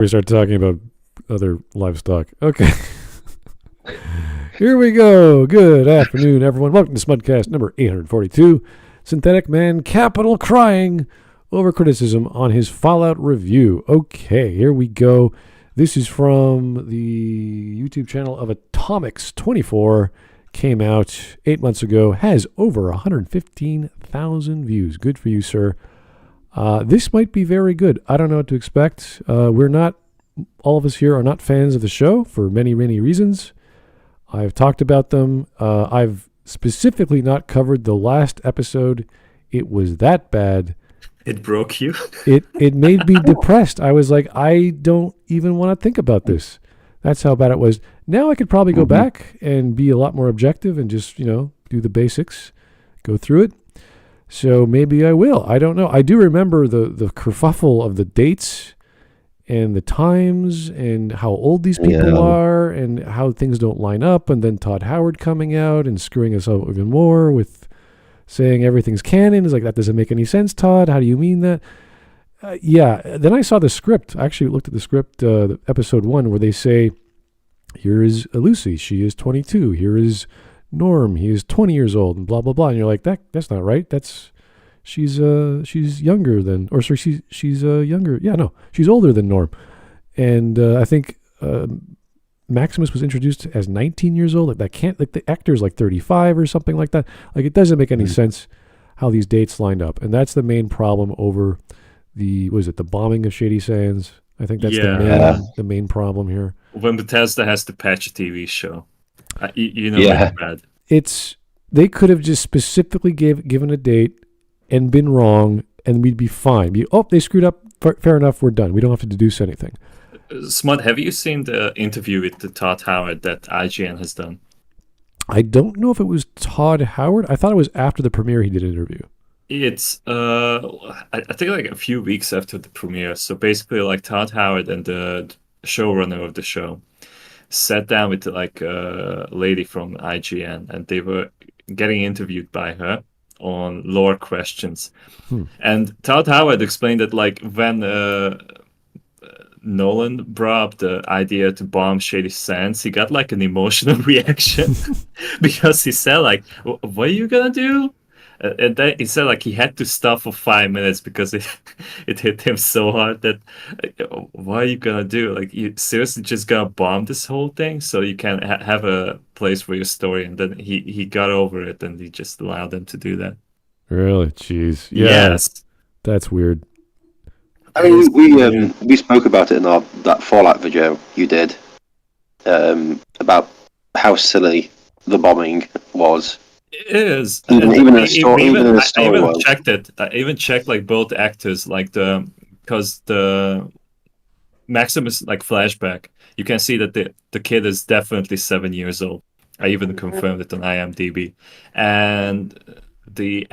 We start talking about other livestock. Okay. Here we go. Good afternoon, everyone. Welcome to Smudcast number 842. Syntheticman capital crying over criticism on his Fallout review. Okay, here we go. This is from the YouTube channel of Atomics24. Came out 8 months ago. Has over 115,000 views. Good for you, sir. This might be very good. I don't know what to expect. All of us here are not fans of the show for many, many reasons. I've talked about them. I've specifically not covered the last episode. It was that bad. It broke you? It made me depressed. I was like, I don't even want to think about this. That's how bad it was. Now I could probably go back and be a lot more objective and just, do the basics, go through it. So maybe I will. I don't know. I do remember the kerfuffle of the dates and the times and how old these people are and how things don't line up. And then Todd Howard coming out and screwing us up even more with saying everything's canon. It's like, that doesn't make any sense, Todd. How do you mean that? Then I saw the script. I actually looked at the script, episode 1, where they say, here is Lucy. She is 22. Here is Norm. He is 20 years old and blah, blah, blah. And you're like, that's not right. She's younger than, or sorry, she's younger. Yeah, no, she's older than Norm. And I think Maximus was introduced as 19 years old. The actor's like 35 or something like that. Like, it doesn't make any sense how these dates lined up. And that's the main problem over the bombing of Shady Sands. I think that's the main problem here. When Bethesda has to patch a TV show, it's bad. They could have just specifically given a date and been wrong, and we'd be fine. They screwed up. Fair enough. We're done. We don't have to deduce anything. Smud, have you seen the interview with the Todd Howard that IGN has done? I don't know if it was Todd Howard. I thought it was after the premiere he did an interview. It's I think like a few weeks after the premiere. So basically, like, Todd Howard and the showrunner of the show sat down with like a lady from IGN, and they were getting interviewed by her on lore questions. And Todd Howard explained that, like, when Nolan brought up the idea to bomb Shady Sands, he got like an emotional reaction because he said, like, what are you gonna do? And then he said, like, he had to stop for 5 minutes because it hit him so hard that, what are you gonna do? Like, you seriously just gonna bomb this whole thing so you can have a place for your story? And then he got over it, and he just allowed them to do that. Really? Jeez. Yeah. Yes. That's weird. I mean, we spoke about it in that Fallout video you did, about how silly the bombing was. It is. Even in the story. I even checked it. I even checked, like, both actors, like, because the Maximus, like, flashback, you can see that the kid is definitely 7 years old. I even confirmed it on IMDb. And the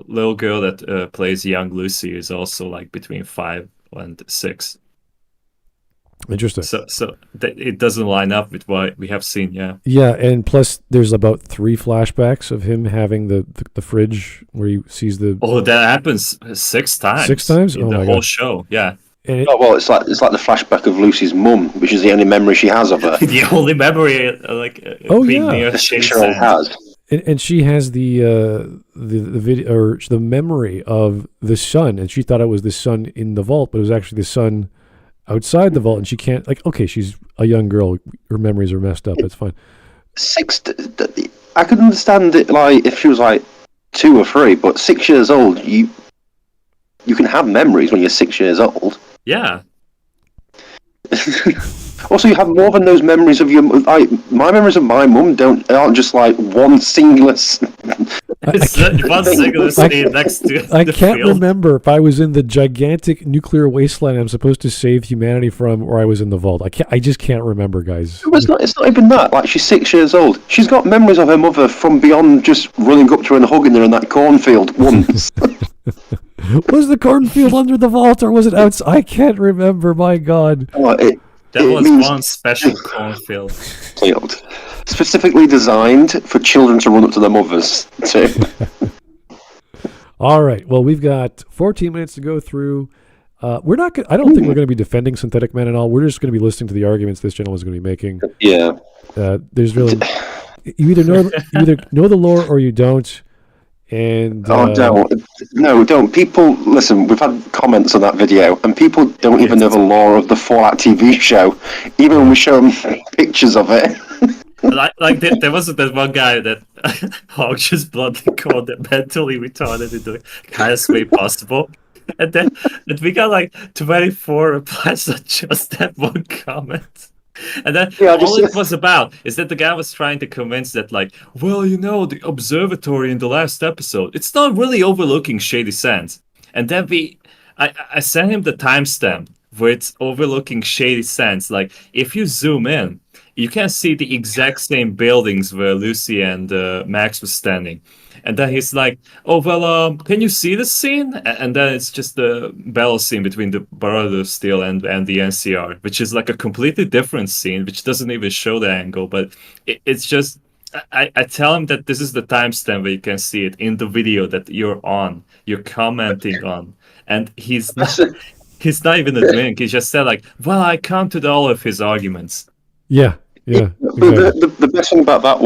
little girl that plays young Lucy is also, like, between 5 and 6. Interesting. So it doesn't line up with what we have seen, yeah. Yeah, and plus there's about 3 flashbacks of him having the fridge where he sees the... Oh, that happens 6 times. 6 times? In the whole show, yeah. It's like the flashback of Lucy's mum, which is the only memory she has of her. The only memory, being near the 6-year-old has. And she has the video, or the memory of the sun, and she thought it was the sun in the vault, but it was actually the sun outside the vault, and she can't, like, okay, she's a young girl, her memories are messed up, it's fine. I could understand it, like, if she was like 2 or 3, but 6 years old, you can have memories when you're 6 years old. Yeah. Also, you have more than those memories of your... Like, my memories of my mum aren't just like one singular... It's one singular scene next to I the can't field. remember if I was in the gigantic nuclear wasteland I'm supposed to save humanity from, or I was in the vault. I just can't remember, guys. It's not even that. Like, she's 6 years old. She's got memories of her mother from beyond just running up to her and hugging her in that cornfield once. Was the cornfield under the vault, or was it outside? I can't remember, my God. That was one special cornfield. Specifically designed for children to run up to their mothers, too. All right. Well, we've got 14 minutes to go through. We're not. I don't think we're going to be defending Syntheticman at all. We're just going to be listening to the arguments this gentleman is going to be making. Yeah. There's really you either know the lore or you don't. And don't. People listen. We've had comments on that video, and people don't even know the lore of the Fallout TV show, even when we show them pictures of it. There was that one guy that Hawk just bluntly called it mentally retarded in the highest way possible. And then we got like 24 replies on just that one comment. And then all it was about is that the guy was trying to convince that, like, well, the observatory in the last episode, it's not really overlooking Shady Sands. And then I sent him the timestamp where it's overlooking Shady Sands. Like, if you zoom in, you can see the exact same buildings where Lucy and Max was standing. And then he's like, oh, well, can you see the scene? And then it's just the battle scene between the Barrel of Steel and the NCR, which is like a completely different scene, which doesn't even show the angle. But it's just, I tell him that this is the timestamp where you can see it in the video that you're commenting on. And he's not even admitting. He just said, like, well, I counted all of his arguments. Yeah. Exactly. The best thing about that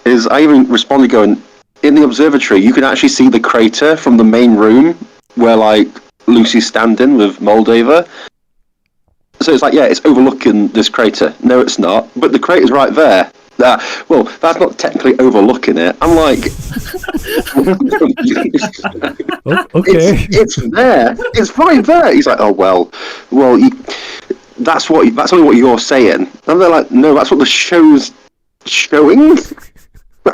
is I even responded going, in the observatory, you can actually see the crater from the main room where, like, Lucy's standing with Moldaver. So it's like, yeah, it's overlooking this crater. No, it's not. But the crater's right there. Well, that's not technically overlooking it. I'm like, okay, it's there. It's right there. He's like, oh well, that's only what you're saying. And they're like, no, that's what the show's showing.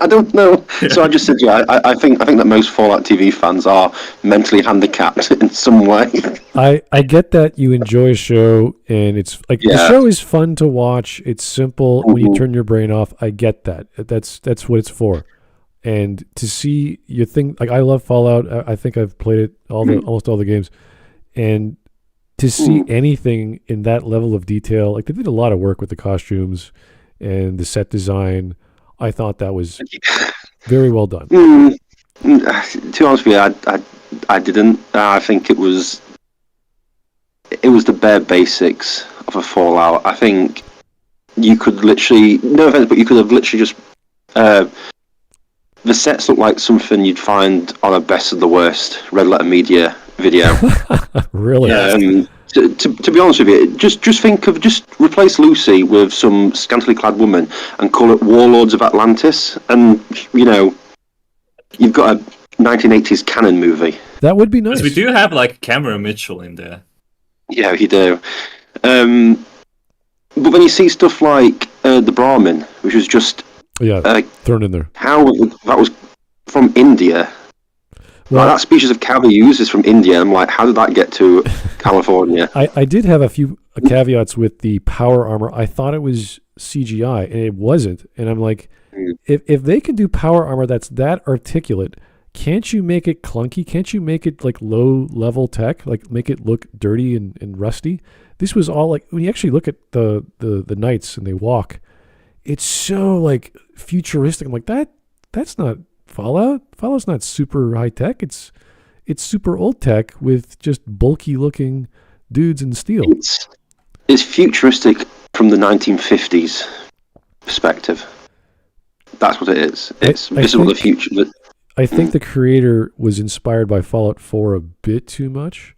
I don't know. So I just said, yeah, I think that most Fallout TV fans are mentally handicapped in some way. I get that you enjoy a show, and it's like the show is fun to watch. It's simple when you turn your brain off. I get that. That's what it's for. And to see your thing, like, I love Fallout. I think I've played it almost all the games, and to see anything in that level of detail, like, they did a lot of work with the costumes and the set design. I thought that was very well done. To be honest with you, I didn't. I think it was the bare basics of a Fallout. I think you could literally, no offense, but you could have literally just the sets look like something you'd find on a Best of the Worst Red Letter Media video. Really? To be honest with you, just think of, just replace Lucy with some scantily clad woman and call it Warlords of Atlantis, and you've got a 1980s canon movie. That would be nice. We do have, like, Cameron Mitchell in there. Yeah, you do. But when you see stuff like the Brahmin, which was just thrown in there, how that was from India. Well, that species of cow they use is from India. I'm like, how did that get to California? I did have a few caveats with the power armor. I thought it was CGI, and it wasn't. And I'm like, if they can do power armor that's that articulate, can't you make it clunky? Can't you make it, like, low-level tech? Like, make it look dirty and rusty? This was all, like, when you actually look at the knights and they walk, it's so, like, futuristic. I'm like, that's not Fallout. Fallout's not super high tech. It's super old tech with just bulky looking dudes in steel. It's futuristic from the 1950s perspective. That's what it is. This is what the future. I think the creator was inspired by Fallout 4 a bit too much.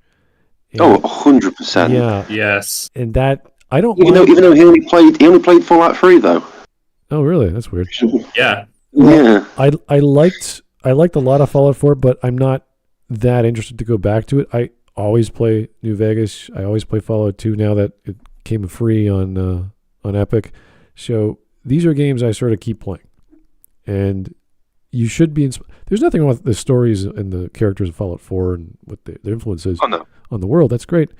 100%. Yeah. Yes. And that I don't. Even though he only played Fallout 3 though. Oh really? That's weird. Yeah. Well, yeah, I liked a lot of Fallout 4, but I'm not that interested to go back to it. I always play New Vegas. I always play Fallout 2 now that it came free on Epic. So these are games I sort of keep playing, and you should be. There's nothing wrong with the stories and the characters of Fallout 4 and what their influence is on the world. That's great,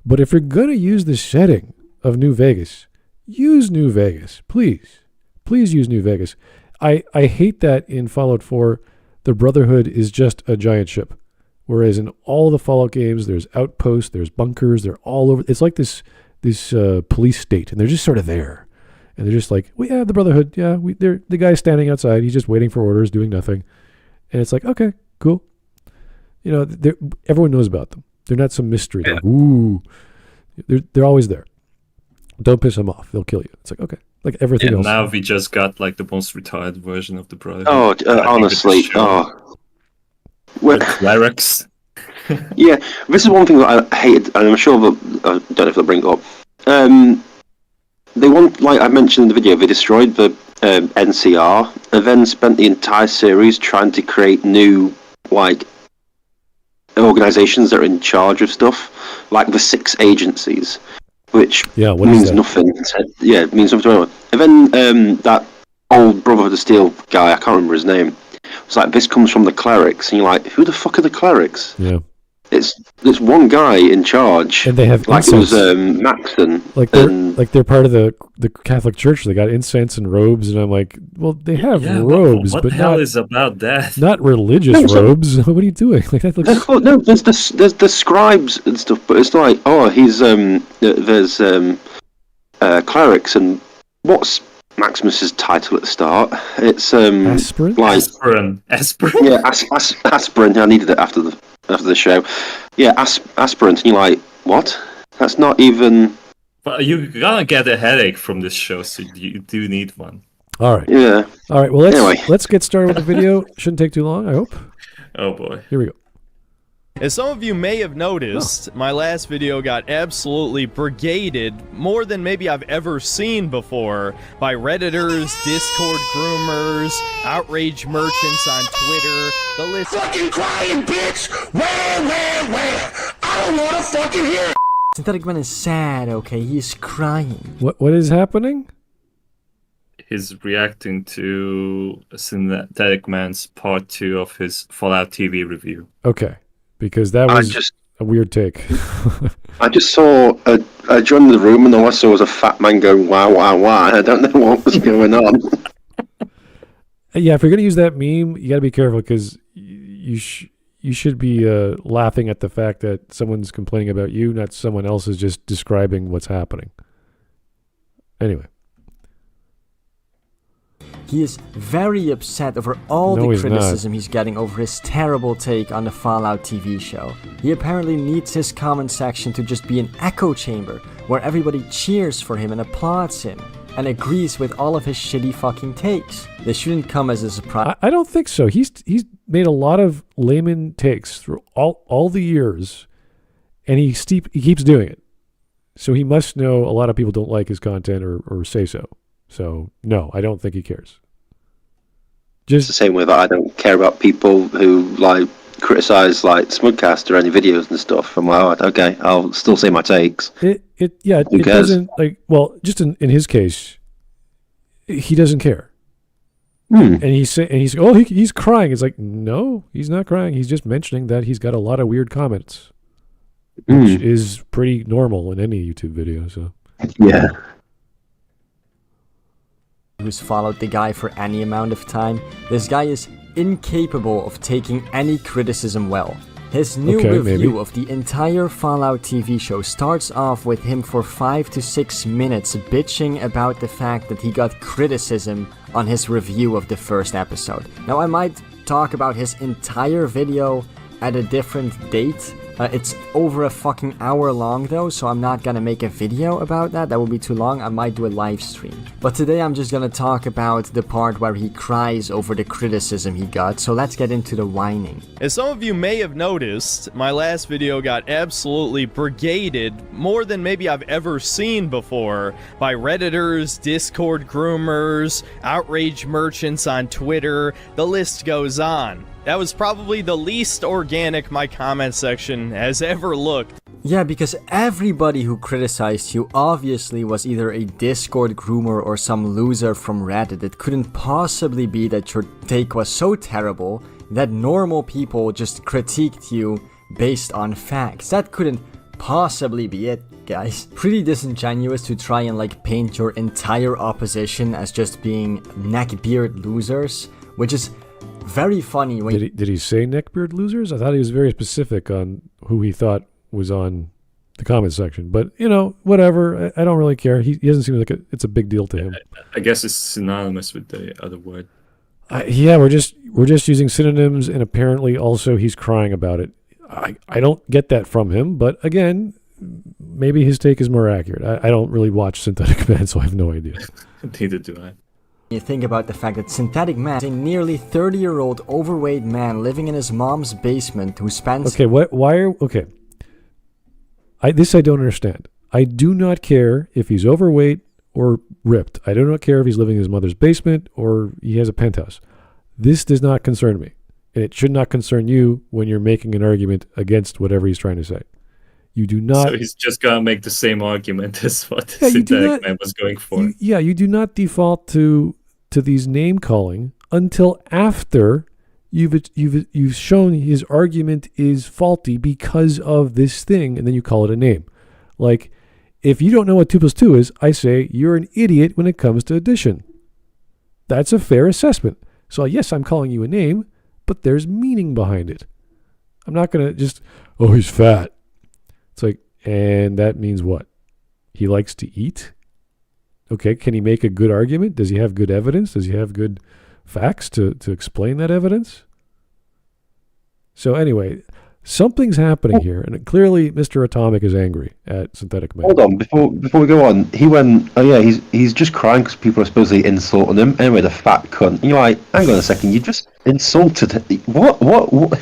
but if you're gonna use the setting of New Vegas, use New Vegas, please. Please use New Vegas. I hate that in Fallout 4, the Brotherhood is just a giant ship. Whereas in all the Fallout games, there's outposts, there's bunkers, they're all over. It's like this police state, and they're just sort of there. And they're just like, we have the Brotherhood. Yeah, the guy's standing outside. He's just waiting for orders, doing nothing. And it's like, okay, cool. Everyone knows about them. They're not some mystery. Like, ooh, they're always there. Don't piss them off. They'll kill you. It's like, okay. Like everything else. Now we just got like the most retired version of the Brotherhood. Oh, honestly, With clerics. Yeah, this is one thing that I hated, and I'm sure I don't know if they'll bring it up. They want, like I mentioned in the video, they destroyed the NCR, and then spent the entire series trying to create new, like, organizations that are in charge of stuff, like the 6 agencies, which means nothing. Yeah, it means nothing to anyone. And then that old Brotherhood of Steel guy, I can't remember his name, was like, this comes from the clerics, and you're like, who the fuck are the clerics? Yeah. There's one guy in charge, and they have like incense. it was Maxon. Like they're part of the Catholic Church. They got incense and robes, and I'm like, well, they have robes, what but the hell not, is about that? Not religious robes. What are you doing? Like that looks. No, there's the scribes and stuff, but it's like, oh, there's clerics, and what's Maximus's title at the start? It's Aspirin. Like Aspirin. Yeah, aspirin. I needed it after the show. Yeah, aspirin. And you're like, what? That's not even. But you're gonna get a headache from this show, so you do need one. All right. Yeah. All right. Well, let's get started with the video. Shouldn't take too long, I hope. Oh boy. Here we go. As some of you may have noticed, my last video got absolutely brigaded, more than maybe I've ever seen before, by Redditors, Discord groomers, outrage merchants on Twitter, the list— Fucking crying, bitch! Where? I don't wanna fucking hear it! Syntheticman is sad, okay? He's crying. What is happening? He's reacting to Syntheticman's part 2 of his Fallout TV review. Okay. Because that was a weird take. I just saw I joined the room and all I saw was a fat man going wow. I don't know what was going on. Yeah, if you're gonna use that meme, you gotta be careful because you should be laughing at the fact that someone's complaining about you, not someone else is just describing what's happening. Anyway. He is very upset over all the criticism he's getting over his terrible take on the Fallout TV show. He apparently needs his comment section to just be an echo chamber where everybody cheers for him and applauds him and agrees with all of his shitty fucking takes. This shouldn't come as a surprise. I don't think so. He's made a lot of layman takes through all the years, and he keeps doing it. So he must know a lot of people don't like his content or say so. So, no, I don't think he cares. Just the same way that I don't care about people who, like, criticize, like, Smudcast or any videos and stuff. I'm like, oh, okay, I'll still say my takes. It doesn't, like, well, just in his case, he doesn't care. And he's crying. It's like, no, he's not crying. He's just mentioning that he's got a lot of weird comments, which is pretty normal in any YouTube video, so. Yeah. Who's followed the guy for any amount of time. This guy is incapable of taking any criticism well. His new review of the entire Fallout TV show starts off with him for 5 to 6 minutes bitching about the fact that he got criticism on his review of the first episode. Now I might talk about his entire video at a different date. It's over a fucking hour long though, so I'm not gonna make a video about that. That would be too long. I might do a live stream. But today I'm just gonna talk about the part where he cries over the criticism he got, so let's get into the whining. As some of you may have noticed, my last video got absolutely brigaded, more than maybe I've ever seen before, by Redditors, Discord groomers, outrage merchants on Twitter, the list goes on. That was probably the least organic my comment section has ever looked. Yeah, because everybody who criticized you obviously was either a Discord groomer or some loser from Reddit. It couldn't possibly be that your take was so terrible that normal people just critiqued you based on facts. That couldn't possibly be it, guys. Pretty disingenuous to try and like paint your entire opposition as just being neckbeard losers, which is very funny. When did he say neckbeard losers? I thought he was very specific on who he thought was on the comment section. But, you know, whatever. I don't really care. He doesn't seem like it's a big deal to him. I guess it's synonymous with the other word. Yeah, we're just using synonyms, and apparently also he's crying about it. I don't get that from him, but again, maybe his take is more accurate. I don't really watch Syntheticman, so I have no idea. Neither do I. You think about the fact that Syntheticman is a nearly 30-year-old overweight man living in his mom's basement who spends... Okay, this I don't understand. I do not care if he's overweight or ripped. I do not care if he's living in his mother's basement or he has a penthouse. This does not concern me. And it should not concern you when you're making an argument against whatever he's trying to say. You do not... So he's just going to make the same argument as what Syntheticman was going for. You do not default to these name calling until after you've shown his argument is faulty because of this thing, and then you call it a name. Like, if you don't know what 2 + 2 is, I say you're an idiot when it comes to addition. That's a fair assessment. So yes, I'm calling you a name, but there's meaning behind it. I'm not going to just, oh, he's fat. It's like, and that means what? He likes to eat? Okay, can he make a good argument? Does he have good evidence? Does he have good facts to explain that evidence? So anyway, something's happening here, and clearly Mr. Atomic is angry at Syntheticman. Hold on, before we go on, he went, oh yeah, he's just crying because people are supposedly insulting him. Anyway, the fat cunt. And you're like, hang on a second, you just insulted him. What?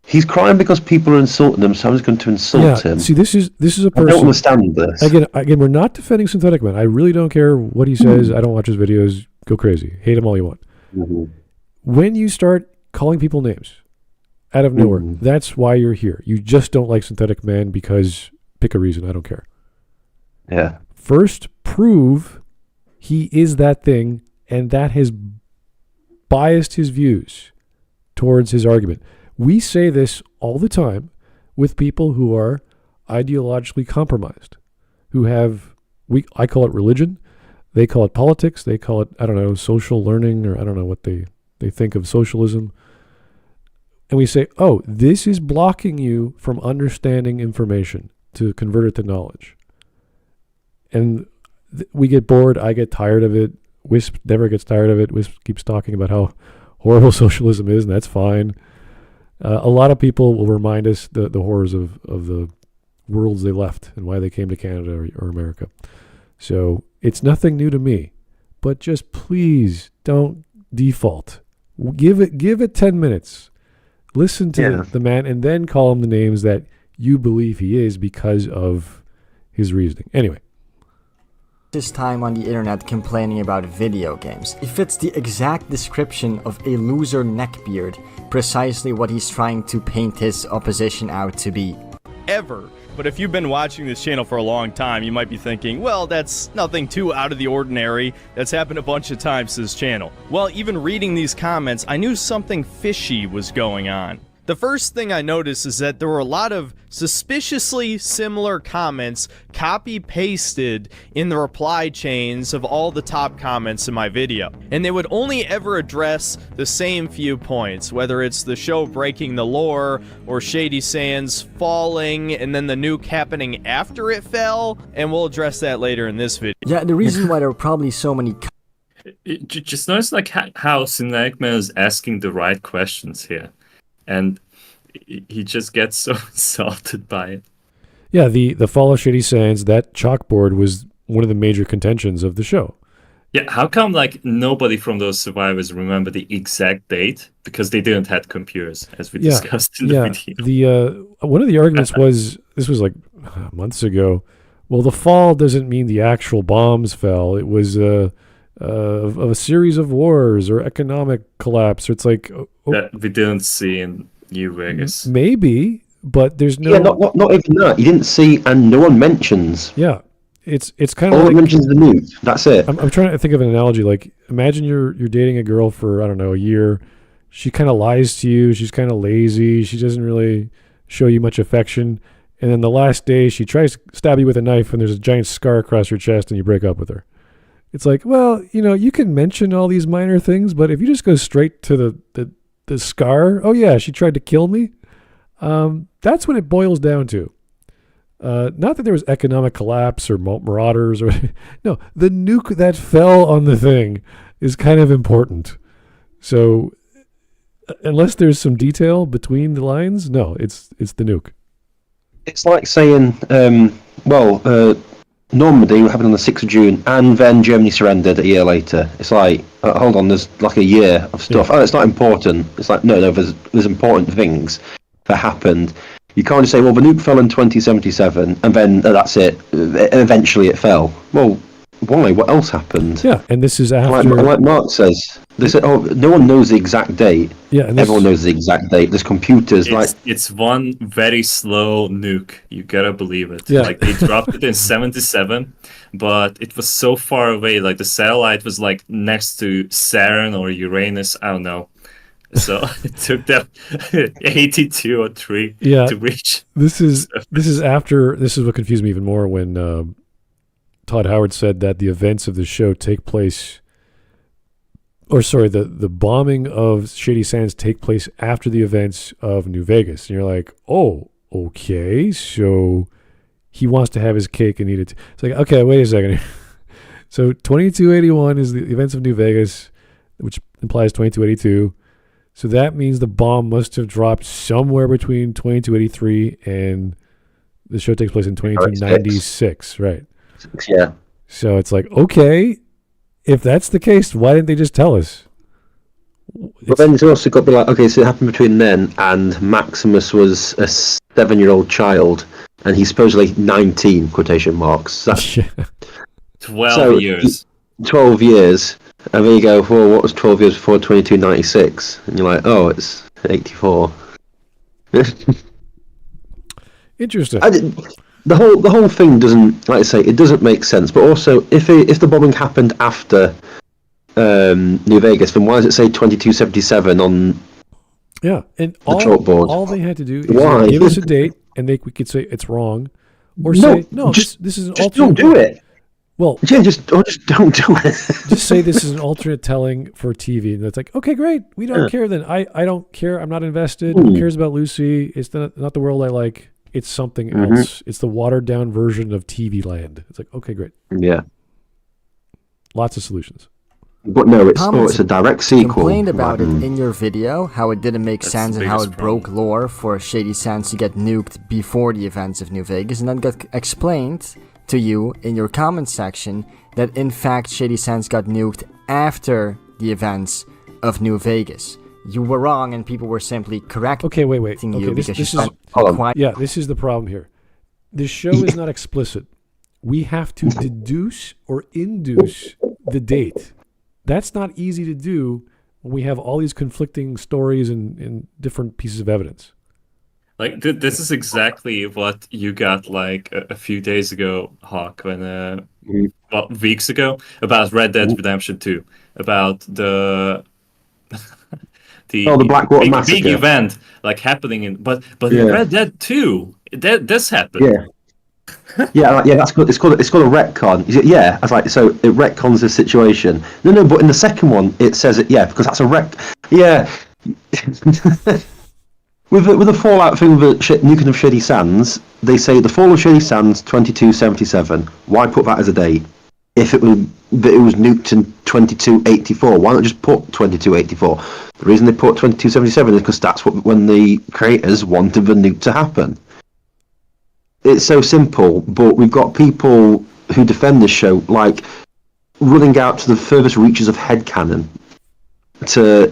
He's crying because people are insulting him, so I'm just going to insult him. See, this is a person... I don't understand this. Again, we're not defending Syntheticman. I really don't care what he says. I don't watch his videos. Go crazy. Hate him all you want. Mm-hmm. When you start calling people names out of nowhere, that's why you're here. You just don't like Syntheticman because... Pick a reason. I don't care. Yeah. First, prove he is that thing, and that has biased his views towards his argument. We say this all the time with people who are ideologically compromised, who have, I call it religion, they call it politics, they call it, I don't know, social learning, or I don't know what they think of socialism. And we say, oh, this is blocking you from understanding information to convert it to knowledge. And we get bored, I get tired of it, Whisp never gets tired of it, Whisp keeps talking about how horrible socialism is, and that's fine. A lot of people will remind us the horrors of the worlds they left and why they came to Canada or America. So it's nothing new to me, but just please don't default. Give it 10 minutes. Listen to the man and then call him the names that you believe he is because of his reasoning. Anyway. His time on the internet complaining about video games. He fits the exact description of a loser neckbeard, precisely what he's trying to paint his opposition out to be. Ever. But if you've been watching this channel for a long time, you might be thinking, well, that's nothing too out of the ordinary. That's happened a bunch of times to this channel. Well, even reading these comments, I knew something fishy was going on. The first thing I noticed is that there were a lot of suspiciously similar comments copy-pasted in the reply chains of all the top comments in my video. And they would only ever address the same few points, whether it's the show breaking the lore, or Shady Sands falling, and then the nuke happening after it fell, and we'll address that later in this video. Yeah, the reason why there are probably so many... Just notice like how Syntheticman is asking the right questions here. And he just gets so insulted by it. Yeah, the fall of Shady Sands, that chalkboard was one of the major contentions of the show. Yeah, how come like nobody from those survivors remember the exact date? Because they didn't have computers, as we discussed in the video. One of the arguments was, this was like months ago, well, the fall doesn't mean the actual bombs fell. It was of a series of wars or economic collapse. Or it's like that we didn't see in New Vegas. Maybe, but there's no. Yeah, not even that. You didn't see, and no one mentions. Yeah, it's kind of all like, it mentions the nuke. That's it. I'm trying to think of an analogy. Like, imagine you're dating a girl for, I don't know, a year. She kind of lies to you. She's kind of lazy. She doesn't really show you much affection. And then the last day, she tries to stab you with a knife, and there's a giant scar across your chest, and you break up with her. It's like, well, you can mention all these minor things, but if you just go straight to the scar, oh yeah, she tried to kill me. That's what it boils down to. Not that there was economic collapse or marauders or no, the nuke that fell on the thing is kind of important. So unless there's some detail between the lines, no, it's the nuke. It's like saying, Normandy happened on the 6th of June, and then Germany surrendered a year later. It's like, hold on, there's like a year of stuff. Yeah. Oh, it's not important. It's like, no, there's important things that happened. You can't just say, well, the nuke fell in 2077, and then that's it. Eventually it fell. Well, why? What else happened? Yeah, and this is after... Like Mark says, they say, no one knows the exact date. Yeah, and everyone knows the exact date. There's computers. It's one very slow nuke. You gotta believe it. Yeah. Like, they dropped it in 77, but it was so far away. Like, the satellite was, like, next to Saturn or Uranus. I don't know. So it took them 82 or 3 to reach. This is what confused me even more when Todd Howard said that the events of the show take place, the bombing of Shady Sands take place after the events of New Vegas. And you're like, oh, okay, so he wants to have his cake and eat it. It's like, okay, wait a second. So 2281 is the events of New Vegas, which implies 2282. So that means the bomb must have dropped somewhere between 2283 and the show takes place in 2296, right? Yeah. So it's like, okay, if that's the case, why didn't they just tell us? But then it's also got to be like, okay, so it happened between then, and Maximus was a 7-year-old child, and he's supposedly 19, quotation marks. That's 12 years. 12 years. And then you go, well, what was 12 years before 2296? And you're like, oh, it's 84. Interesting. The whole thing doesn't, like I say, it doesn't make sense. But also, if the bombing happened after New Vegas, then why does it say 2277 on and the chalkboard? All they had to do is give us a date, and we could say it's wrong, or say no. This is an alternate. Don't do it. Well, yeah, just don't do it. Just say this is an alternate telling for TV, and it's like, okay, great. We don't care then. I don't care. I'm not invested. Who cares about Lucy? It's not the world I like. It's something else. It's the watered down version of TV Land. It's like, okay, great. Yeah. Lots of solutions. But no, it's a direct sequel. Complained about it in your video, how it didn't make sense and how it broke lore for Shady Sands to get nuked before the events of New Vegas, and then got explained to you in your comment section that in fact Shady Sands got nuked after the events of New Vegas. You were wrong, and people were simply correcting you because this is this is the problem here. This show is not explicit. We have to deduce or induce the date. That's not easy to do when we have all these conflicting stories and different pieces of evidence. Like, this is exactly what you got, like, a few days ago, Hawk, when, weeks ago, about Red Dead Redemption 2, about the Blackwater Massacre. Big event, like, happening in, but in Red Dead 2, this happened. Yeah. That's good. It's called a retcon. Yeah, I was like, so it retcons the situation. No, but in the second one, it says it, because that's a rec. Yeah. With the Fallout thing, the nuking of Shady Sands, they say the fall of Shady Sands 2277. Why put that as a date? If it was nuked in 2284, why not just put 2284? The reason they put 2277 is because that's when the creators wanted the nuke to happen. It's so simple, but we've got people who defend this show, like, running out to the furthest reaches of headcanon to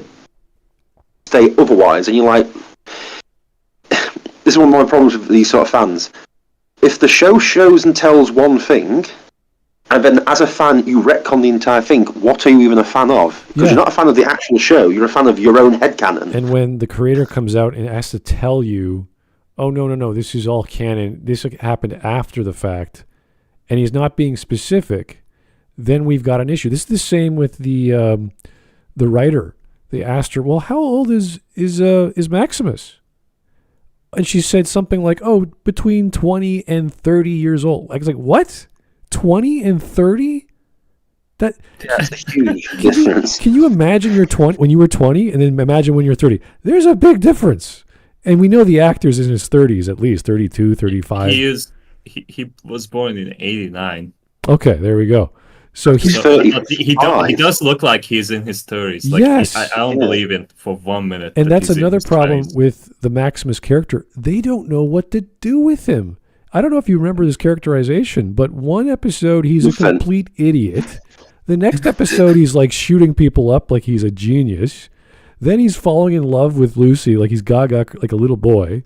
say otherwise, and you're like, this is one of my problems with these sort of fans. If the show shows and tells one thing, and then as a fan you retcon the entire thing, what are you even a fan of? Because you're not a fan of the actual show, you're a fan of your own headcanon. And when the creator comes out and has to tell you, oh, no, this is all canon, this happened after the fact, and he's not being specific, then we've got an issue. This is the same with the writer. They asked her, well, how old is Maximus? And she said something like, oh, between 20 and 30 years old. I was like, what? 20 and 30? That's a huge difference. Can you imagine when you were 20 and then imagine when you're 30? There's a big difference. And we know the actor's in his 30s, at least 32, 35. He was born in 89. Okay, there we go. So He's he's 35. He does look like he's in his 30s. Like, Yes. I don't believe it for 1 minute. and that that's he's in another his problem 20s. with the Maximus character. They don't know what to do with him. I don't know if you remember this characterization, but one episode he's a Listen. complete idiot. The next episode he's like shooting people up like he's a genius. Then he's falling in love with Lucy like he's gaga like a little boy.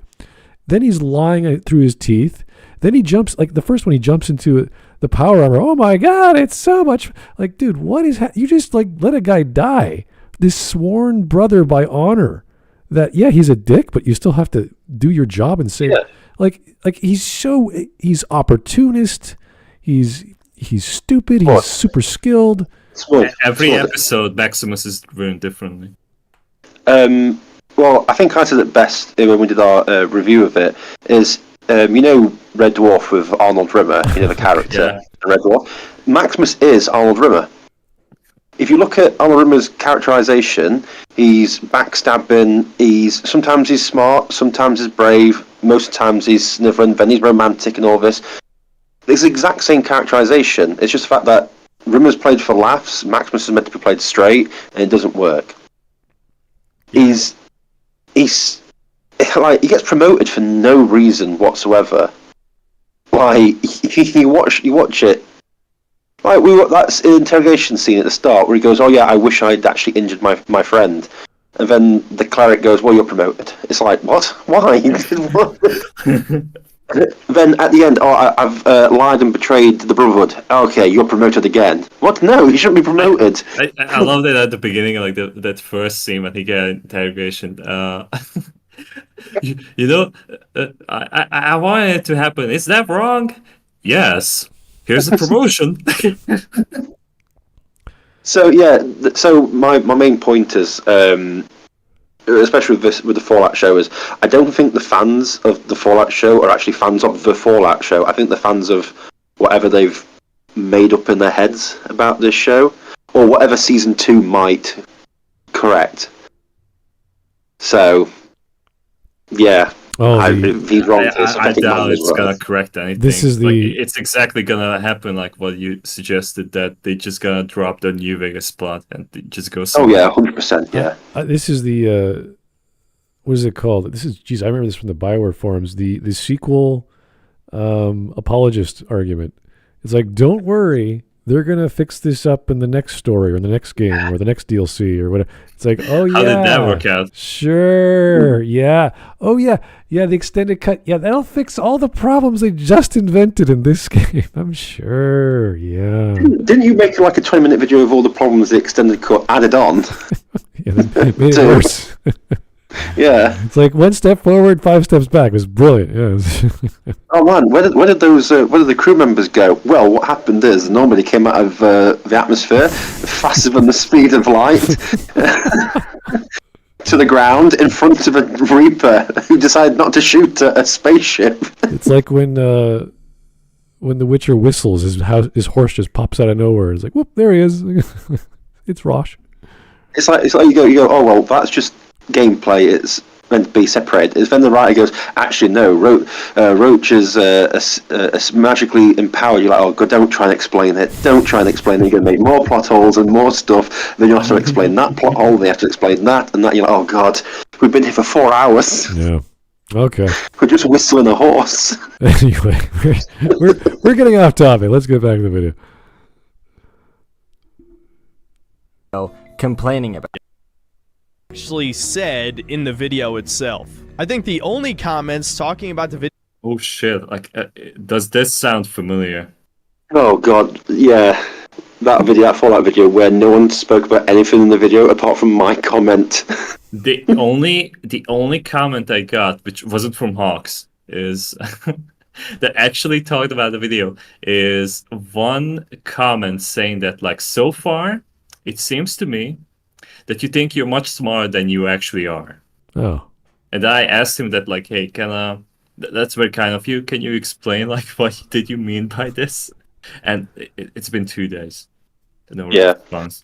Then he's lying through his teeth. Then he jumps, like the first one, he jumps into the power armor. Oh my God, it's so much. Like, dude, what is, you just like let a guy die. This sworn brother by honor that, yeah, he's a dick, but you still have to do your job and say, like he's opportunist. He's stupid. He's super skilled. Every episode, Maximus is ruined differently. Well, I think I said it best when we did our review of it, is, you know Red Dwarf with Arnold Rimmer, you know the character, the Red Dwarf? Maximus is Arnold Rimmer. If you look at Arnold Rimmer's characterization, he's backstabbing, sometimes he's smart, sometimes he's brave, most of the times he's sniveling, then he's romantic and all this. It's the exact same characterization. It's just the fact that Rimmer's played for laughs, Maximus is meant to be played straight, and it doesn't work. He's like, he gets promoted for no reason whatsoever. Like, you watch it. Like, that's an interrogation scene at the start where he goes, "Oh yeah, I wish I'd actually injured my friend," and then the cleric goes, "Well, you're promoted." It's like, what? Why? What? Then at the end, I've lied and betrayed the Brotherhood. Okay, you're promoted again. What? No, you shouldn't be promoted. I love that at the beginning, like that first scene when he get interrogation. You know, I wanted it to happen. Is that wrong? Yes. Here's the promotion. So yeah, so my main point is, especially with the Fallout show, is I don't think the fans of the Fallout show are actually fans of the Fallout show. I think they're fans of whatever they've made up in their heads about this show, or whatever season 2 might correct. So, yeah. If he's wrong, I doubt it's gonna correct anything. This is it's exactly gonna happen like what you suggested, that they just gonna drop the New Vegas plot and just go somewhere. Oh yeah, 100%, yeah. This is the what is it called? This is, geez, I remember this from the BioWare forums. The sequel apologist argument. It's like, don't worry, they're gonna fix this up in the next story or in the next game or the next DLC or whatever. It's like, oh yeah, how did that work out? Sure, yeah, oh yeah, the extended cut, yeah, that'll fix all the problems they just invented in this game. I'm sure, yeah. Didn't you make like a 20-minute video of all the problems the extended cut added on? Yeah, they made it worse. Yeah. It's like 1 step forward, 5 steps back. It was brilliant. Yeah. Oh man, where did the crew members go? Well, what happened is nobody came out of the atmosphere faster than the speed of light to the ground in front of a Reaper who decided not to shoot a spaceship. It's like when the Witcher whistles, his horse just pops out of nowhere. It's like, whoop, there he is. It's Rosh. It's like you go, oh well, that's just gameplay. It's meant to be separated. It's then the writer goes, actually no, Roach is magically empowered. You're like, oh god, don't try and explain it. Don't try and explain it. You're going to make more plot holes and more stuff. Then you have to explain that plot hole. Then you have to explain that and that. You're like, oh god, we've been here for 4 hours. Yeah. Okay. We're just whistling a horse. Anyway, we're getting off topic. Let's get back to the video. Complaining about actually said in the video itself. I think the only comments talking about the video. Oh shit! Like, does this sound familiar? Oh god, yeah. That Fallout video where no one spoke about anything in the video apart from my comment. The only comment I got, which wasn't from Hawks, is that actually talked about the video, is one comment saying that, like, so far it seems to me that you think you're much smarter than you actually are. Oh. And I asked him that, like, hey, that's very kind of you. Can you explain, like, what did you mean by this? And it's been 2 days. No response.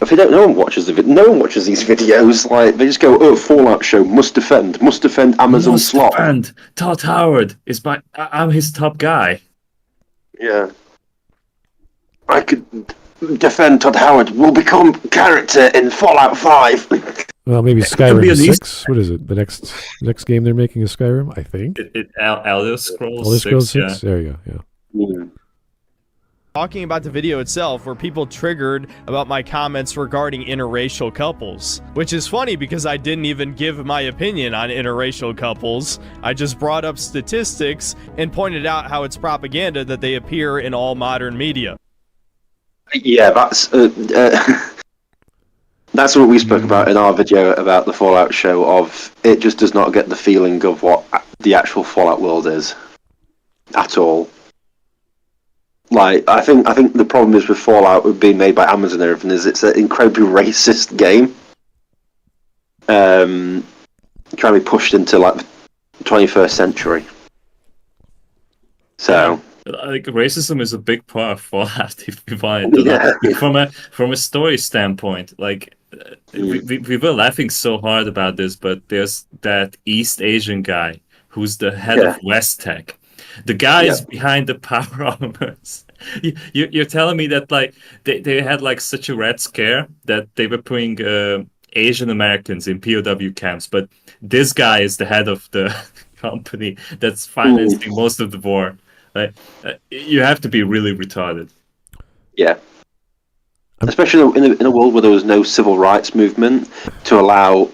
If they don't, no one watches no one watches these videos. Like, they just go, oh, Fallout show, must defend Amazon slot. Todd Howard is I'm his top guy. Yeah. I could defend Todd Howard will become character in Fallout 5. Well, maybe Skyrim 6. What is it? The next game they're making is Skyrim, I think. Elder Scrolls Elder Scrolls 6. Yeah. There you go. Yeah. Talking about the video itself, where people triggered about my comments regarding interracial couples, which is funny because I didn't even give my opinion on interracial couples. I just brought up statistics and pointed out how it's propaganda that they appear in all modern media. Yeah, that's that's what we spoke about in our video about the Fallout show. Of it just does not get the feeling of what the actual Fallout world is at all. Like, I think the problem is with Fallout being made by Amazon and everything is it's an incredibly racist game. Trying to be pushed into like the 21st century. So, like, racism is a big part of Fallout. If you find it, from a story standpoint, like we were laughing so hard about this, but there's that East Asian guy who's the head of West Tech. The guys behind the power armors. You're telling me that like they had like such a red scare that they were putting Asian Americans in POW camps, but this guy is the head of the company that's financing most of the war. Like, you have to be really retarded. Yeah. Especially in a world where there was no civil rights movement to allow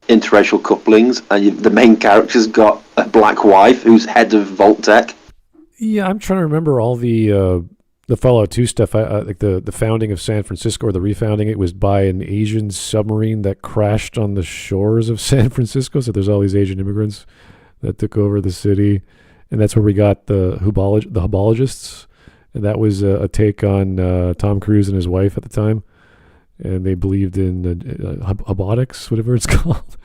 interracial couplings, and the main character's got a black wife who's head of Vault-Tec. Yeah, I'm trying to remember all the Fallout 2 stuff. Like the founding of San Francisco, or the refounding, it was by an Asian submarine that crashed on the shores of San Francisco. So there's all these Asian immigrants that took over the city, and that's where we got the Hubologists, and that was a take on Tom Cruise and his wife at the time. And they believed in Hubotics, whatever it's called.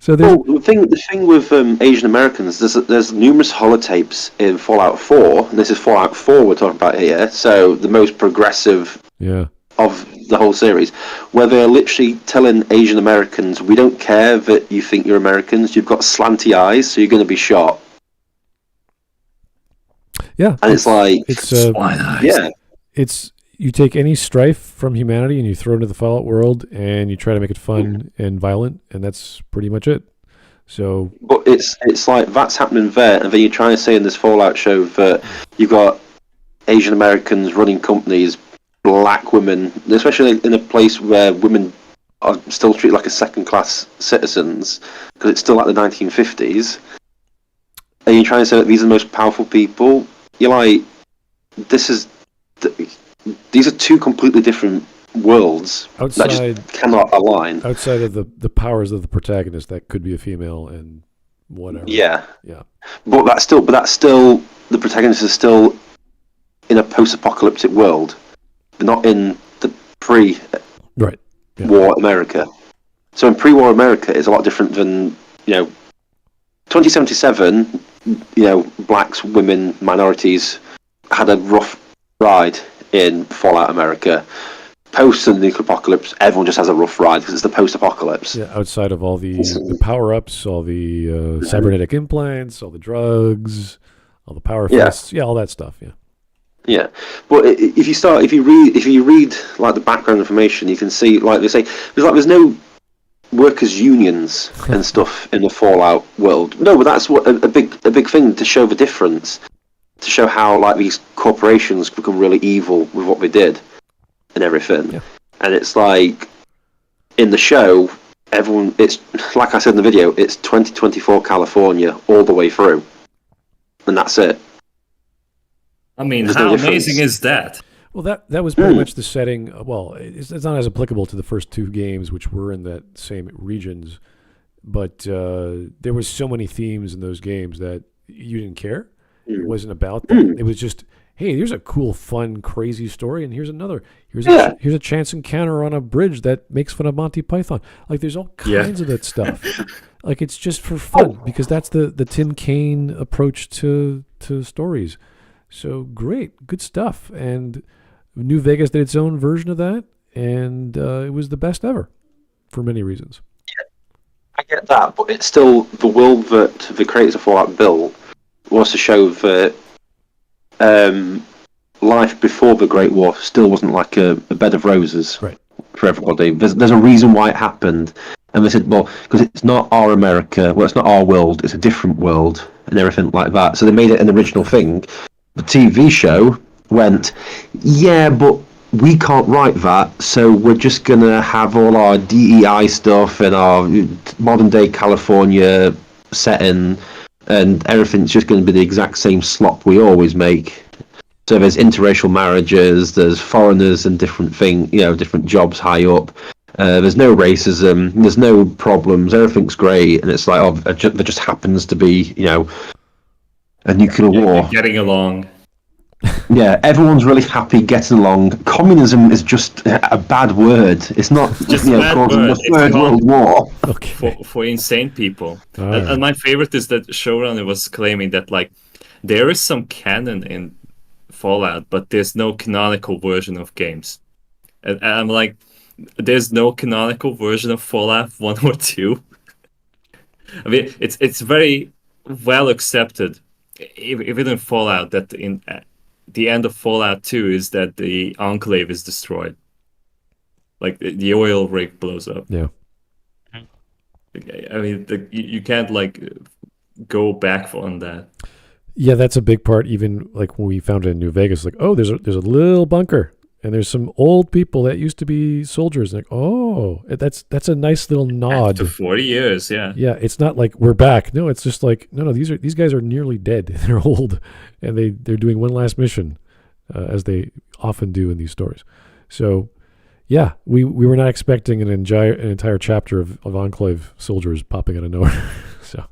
So the thing with Asian Americans, there's numerous holotapes in Fallout 4. And this is Fallout 4 we're talking about here. So the most progressive of the whole series, where they're literally telling Asian Americans, we don't care that you think you're Americans. You've got slanty eyes, so you're going to be shot. Yeah, and it's like it's. You take any strife from humanity and you throw it into the Fallout world, and you try to make it fun and violent, and that's pretty much it. So, but it's like that's happening there, and then you're trying to say in this Fallout show that you've got Asian Americans running companies, black women, especially in a place where women are still treated like a second-class citizens, because it's still like the 1950s, and you're trying to say that these are the most powerful people. You're like, these are two completely different worlds that just cannot align. Outside of the powers of the protagonist, that could be a female and whatever. Yeah. But that's still the protagonist is still in a post-apocalyptic world. They're not in the pre-war America. So in pre-war America is a lot different than 2077. Blacks, women, minorities had a rough ride in Fallout America. Post the nuclear apocalypse, everyone just has a rough ride because it's the post-apocalypse. Yeah, outside of all the power-ups, all the cybernetic implants, all the drugs, all the power fists, all that stuff. Yeah, but if you read like the background information, you can see, like they say, there's no workers' unions and stuff in the Fallout world. No, but that's what a big thing to show the difference. To show how like these corporations become really evil with what they did and everything. And it's like in the show, it's like I said in the video, it's 2024 California all the way through, and that's it. I mean, how amazing is that? Well, that was pretty much the setting. Well, it's not as applicable to the first two games, which were in that same regions, but there was so many themes in those games that you didn't care. It wasn't about that. It was just, hey, here's a cool, fun, crazy story, and here's another. Here's a chance encounter on a bridge that makes fun of Monty Python. Like, there's all kinds of that stuff. Like, it's just for fun because that's the Tim Kaine approach to stories. So great, good stuff. And New Vegas did its own version of that, and it was the best ever for many reasons. I get that, but it's still the world that the creators of Fallout built was to show that life before the Great War still wasn't like a bed of roses for everybody. There's a reason why it happened. And they said, well, because it's not our America, well, it's not our world, it's a different world, and everything like that. So they made it an original thing. The TV show went, yeah, but we can't write that, so we're just going to have all our DEI stuff and our modern-day California setting, and everything's just going to be the exact same slop we always make. So there's interracial marriages, there's foreigners and different different jobs high up. There's no racism, there's no problems, everything's great, and it's like, there just happens to be, a nuclear war. Getting along. Yeah, everyone's really happy getting along. Communism is just a bad word. It's not just causing the Third World War. Okay. For insane people. And my favorite is that showrunner was claiming that there is some canon in Fallout, but there's no canonical version of games. And I'm like, there's no canonical version of Fallout 1 or 2. I mean, it's very well accepted, even in Fallout, that in the end of Fallout 2 is that the Enclave is destroyed. Like, the oil rig blows up. Yeah. I mean, you can't, go back on that. Yeah, that's a big part, even, when we found it in New Vegas, there's a little bunker. And there's some old people that used to be soldiers. That's a nice little nod. After 40 years, yeah. Yeah, it's not like we're back. No, it's just no. These guys are nearly dead. They're old, and they're doing one last mission, as they often do in these stories. So, yeah, we were not expecting an entire chapter of Enclave soldiers popping out of nowhere. So,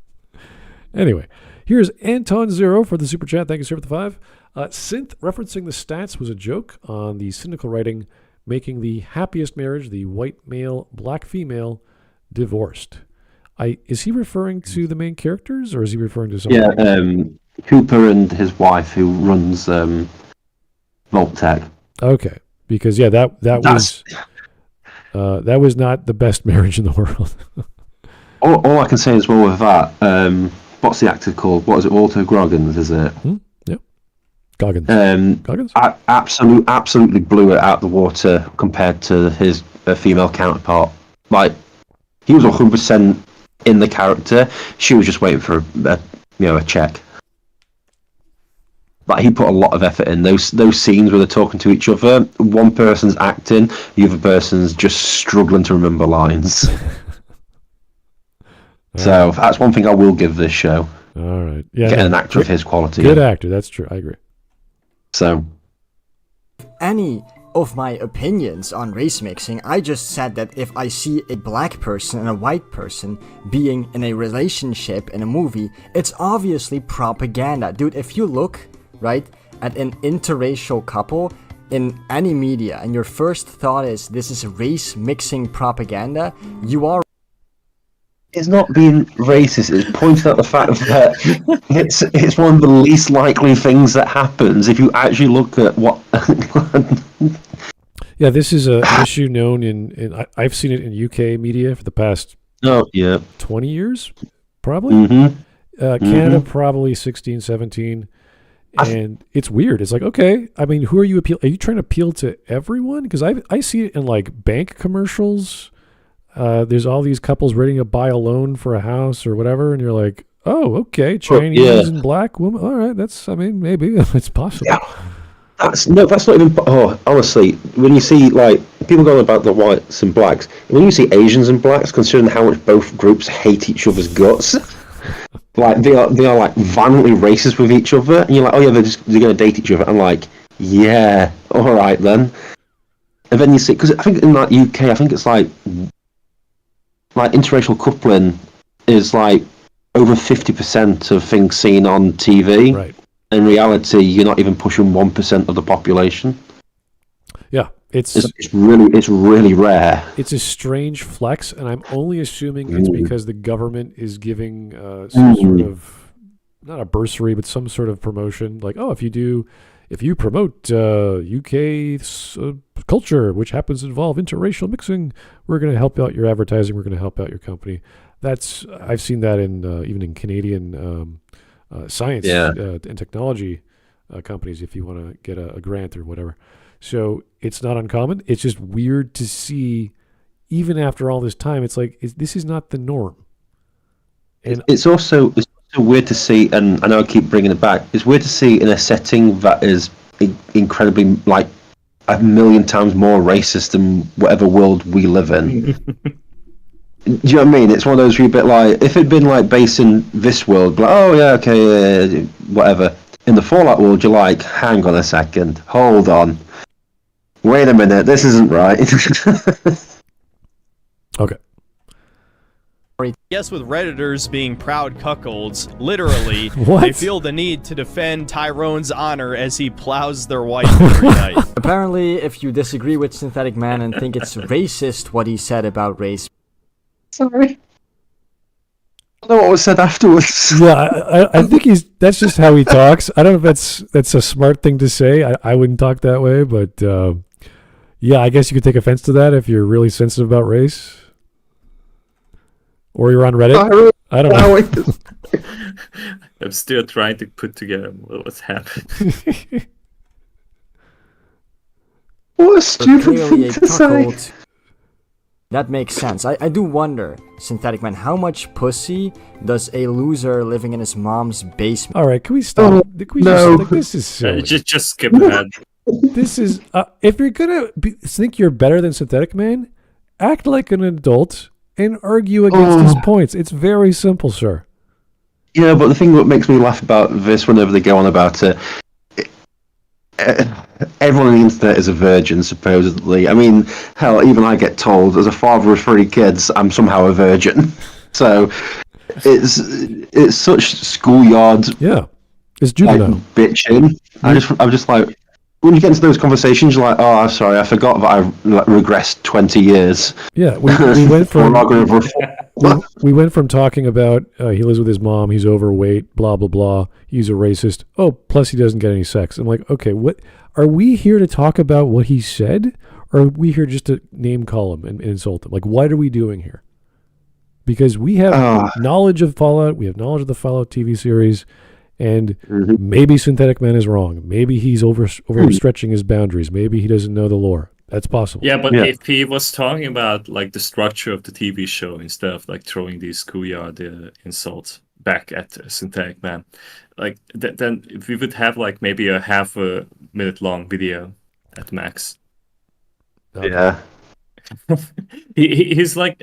anyway, here's Anton Zero for the super chat. Thank you, sir, for the 5. Synth referencing the stats was a joke on the cynical writing, making the happiest marriage the white male, black female, divorced. Is he referring to the main characters, or is he referring to something? Yeah, Cooper and his wife, who runs Vault-Tec. Okay, because that was not the best marriage in the world. all I can say as well with that, what's the actor called? What is it? Walter Goggins, is it? Goggins? Absolutely blew it out the water compared to his female counterpart. He was 100% in the character. She was just waiting for a check. He put a lot of effort in those scenes where they're talking to each other. One person's acting, the other person's just struggling to remember lines. So that's one thing I will give this show. All right, yeah, getting an actor of his quality. Good actor, that's true. I agree. So, any of my opinions on race mixing, I just said that if I see a black person and a white person being in a relationship in a movie, it's obviously propaganda. Dude, if you look, right, at an interracial couple in any media and your first thought is this is race mixing propaganda, you are... It's not being racist, it's pointing out the fact that it's one of the least likely things that happens if you actually look at what... Yeah, this is an issue known in I've seen it in UK media for the past 20 years, probably. Mm-hmm. Canada, probably 16, 17. And it's weird. It's okay, I mean, who are you appeal? Are you trying to appeal to everyone? Because I see it in bank commercials. There's all these couples ready to buy a loan for a house or whatever, and you're like, oh, okay, Chinese and black woman. All right, maybe it's possible. Yeah. That's not even. Oh, honestly, when you see people going about the whites and blacks, when you see Asians and blacks, considering how much both groups hate each other's guts, they are violently racist with each other, and you're like, oh yeah, they're going to date each other. I'm like, yeah, all right then. And then you see, because I think in UK, I think it's interracial coupling is over 50% of things seen on TV. Right. In reality, you're not even pushing 1% of the population. Yeah, it's really rare. It's a strange flex, and I'm only assuming it's because the government is giving some sort of, not a bursary, but some sort of promotion. If you promote UK culture, which happens to involve interracial mixing, we're going to help out your advertising. We're going to help out your company. I've seen that in even in Canadian science and technology companies if you want to get a grant or whatever. So it's not uncommon. It's just weird to see, even after all this time, it's like, this is not the norm. And it's also weird to see, and I know I keep bringing it back, it's weird to see in a setting that is incredibly, like, 1,000,000 times more racist than whatever world we live in. Do you know what I mean? It's one of those where you're a bit like, if it'd been like based in this world, like, oh yeah, okay, whatever. In the Fallout world, you're like, hang on a second, hold on. Wait a minute, this isn't right. Okay. Yes, with Redditors being proud cuckolds, literally, What? they feel the need to defend Tyrone's honor as he plows their wife every night. Apparently, if you disagree with Syntheticman and think it's racist what he said about race... Sorry. I don't know what was said afterwards. Yeah, I think that's just how he talks. I don't know if that's a smart thing to say. I wouldn't talk that way, but yeah, I guess you could take offense to that if you're really sensitive about race. Or you're on Reddit. I don't know. I'm still trying to put together what's happened. What a stupid clearly thing to say. cuckold. That makes sense. I do wonder, Syntheticman, how much pussy does a loser living in his mom's basement... All right, can we stop? Can we no. just, this is silly. Just skip ahead. This is if you're gonna think you're better than Syntheticman, act like an adult and argue against his points. It's very simple, sir. Yeah, but the thing that makes me laugh about this whenever they go on about it, everyone on the internet is a virgin, supposedly. I mean, hell, even I get told, as a father of 3 kids, I'm somehow a virgin. So it's such schoolyard. Yeah, it's Like, juvenile. bitching. I'm just like, when you get into those conversations, you're like, oh, I'm sorry, I forgot that I regressed 20 years. Yeah, we went from Well, we went from talking about he lives with his mom, he's overweight, blah blah blah, he's a racist. Oh, plus he doesn't get any sex. I'm like, okay, what are we here to talk about? What he said, or are we here just to name call him and insult him? Like, what are we doing here? Because we have knowledge of Fallout, we have knowledge of the Fallout TV series. And maybe Syntheticman is wrong. Maybe he's overstretching his boundaries. Maybe he doesn't know the lore. That's possible. Yeah, but if he was talking about like the structure of the TV show instead of like throwing these schoolyard insults back at Syntheticman, like then we would have like maybe a half a minute long video at max. yeah. He's like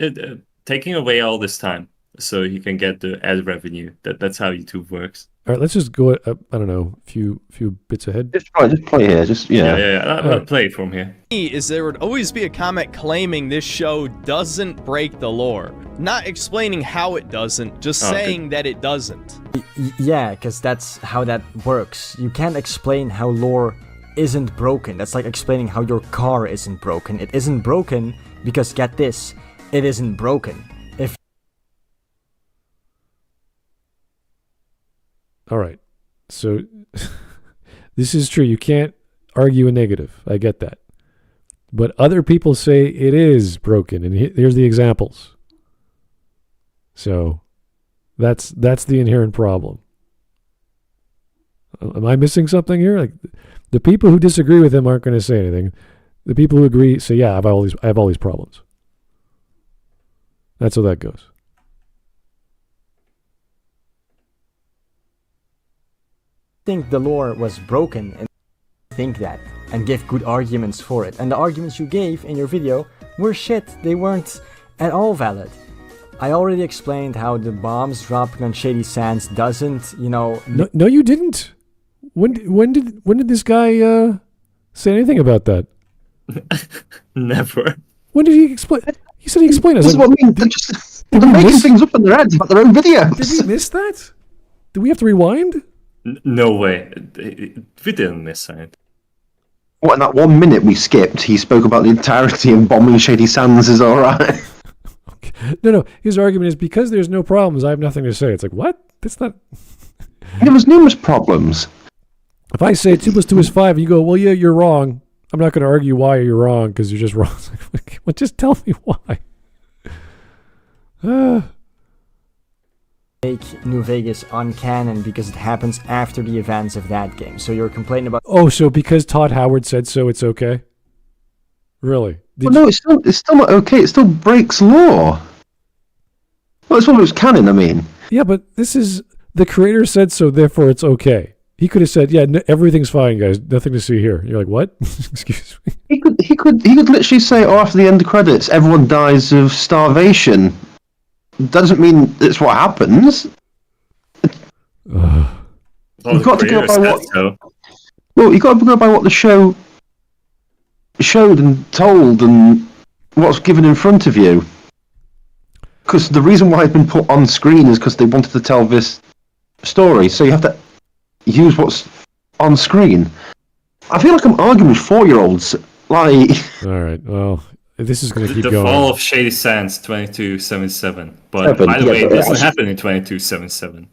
taking away all this time so he can get the ad revenue. That's how YouTube works. All right, let's just go up, I don't know, a few bits ahead. Just play here. Yeah. Play from here. Is there would always be a comment claiming this show doesn't break the lore. Not explaining how it doesn't, just saying that it doesn't. Yeah, because that's how that works. You can't explain how lore isn't broken. That's like explaining how your car isn't broken. It isn't broken because, get this, it isn't broken. All right. So this is true. You can't argue a negative. I get that. But other people say it is broken, and here's the examples. So that's the inherent problem. Am I missing something here? Like, the people who disagree with him aren't going to say anything. The people who agree say, yeah, I have all these problems. That's how that goes. Think the lore was broken and think that and give good arguments for it, and the arguments you gave in your video were shit. They weren't at all valid. I already explained how the bombs dropping on Shady Sands doesn't, No, you didn't. When did this guy say anything about that? Never. When did he explain? He said he explained it. This is what I mean. They're making things up in their heads about their own videos. Did we miss that? Do we have to rewind? No way. We didn't miss anything. What, in that 1 minute we skipped, he spoke about the entirety of bombing Shady Sands is alright. Okay. No. His argument is because there's no problems, I have nothing to say. It's like, what? That's not... There was numerous problems. If I say 2 + 2 is 5, and you go, well, yeah, you're wrong. I'm not going to argue why you're wrong, because you're just wrong. Well, just tell me why. make New Vegas uncanon because it happens after the events of that game. So you're complaining about... Oh, so because Todd Howard said so, it's okay? Really? No, it's still not okay. It still breaks law. Well, it's one of its canon, I mean. Yeah, but this is... The creator said so, therefore it's okay. He could have said, yeah, everything's fine, guys. Nothing to see here. You're like, what? Excuse me. He could literally say, oh, after the end of credits, everyone dies of starvation. Doesn't mean it's what happens. You've got to go by what. Well, you've got to go by what the show showed and told, and what's given in front of you. Because the reason why it's been put on screen is because they wanted to tell this story. So you have to use what's on screen. I feel like I'm arguing with 4-year-olds. Like. All right. Well. This is going to keep the going. The Fall of Shady Sands, 2277. But by the way, it doesn't happen in 2277.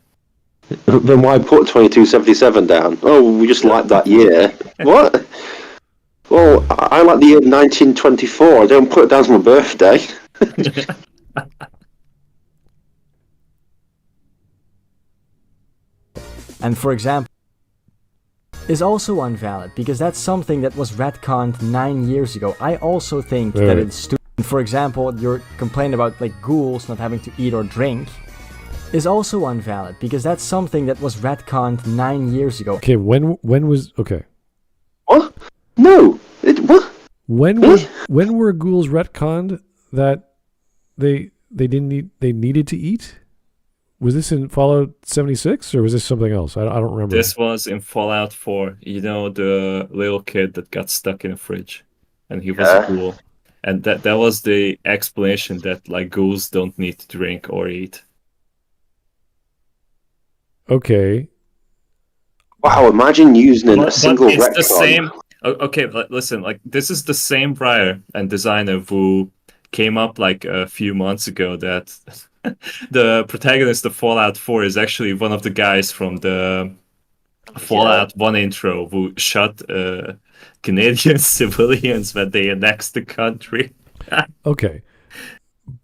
Then why put 2277 down? Oh, we just like that year. What? Well, I like the year 1924. I don't put it down as my birthday. And for example, is also invalid because that's something that was retconned 9 years ago. I also think that it's stupid. For example, your complaint about like ghouls not having to eat or drink is also invalid because that's something that was retconned 9 years ago. Okay, when was okay? What? No. What? When were ghouls retconned that they needed to eat? Was this in Fallout 76 or was this something else? I don't remember. This was in Fallout 4. You know, the little kid that got stuck in a fridge and he was a ghoul. And that was the explanation that like ghouls don't need to drink or eat. Okay. Wow, imagine using a single retcon. It's the same. Okay, listen, like this is the same writer and designer who came up like a few months ago that the protagonist of Fallout 4 is actually one of the guys from the Fallout 1 intro who shot Canadian civilians when they annexed the country. Okay.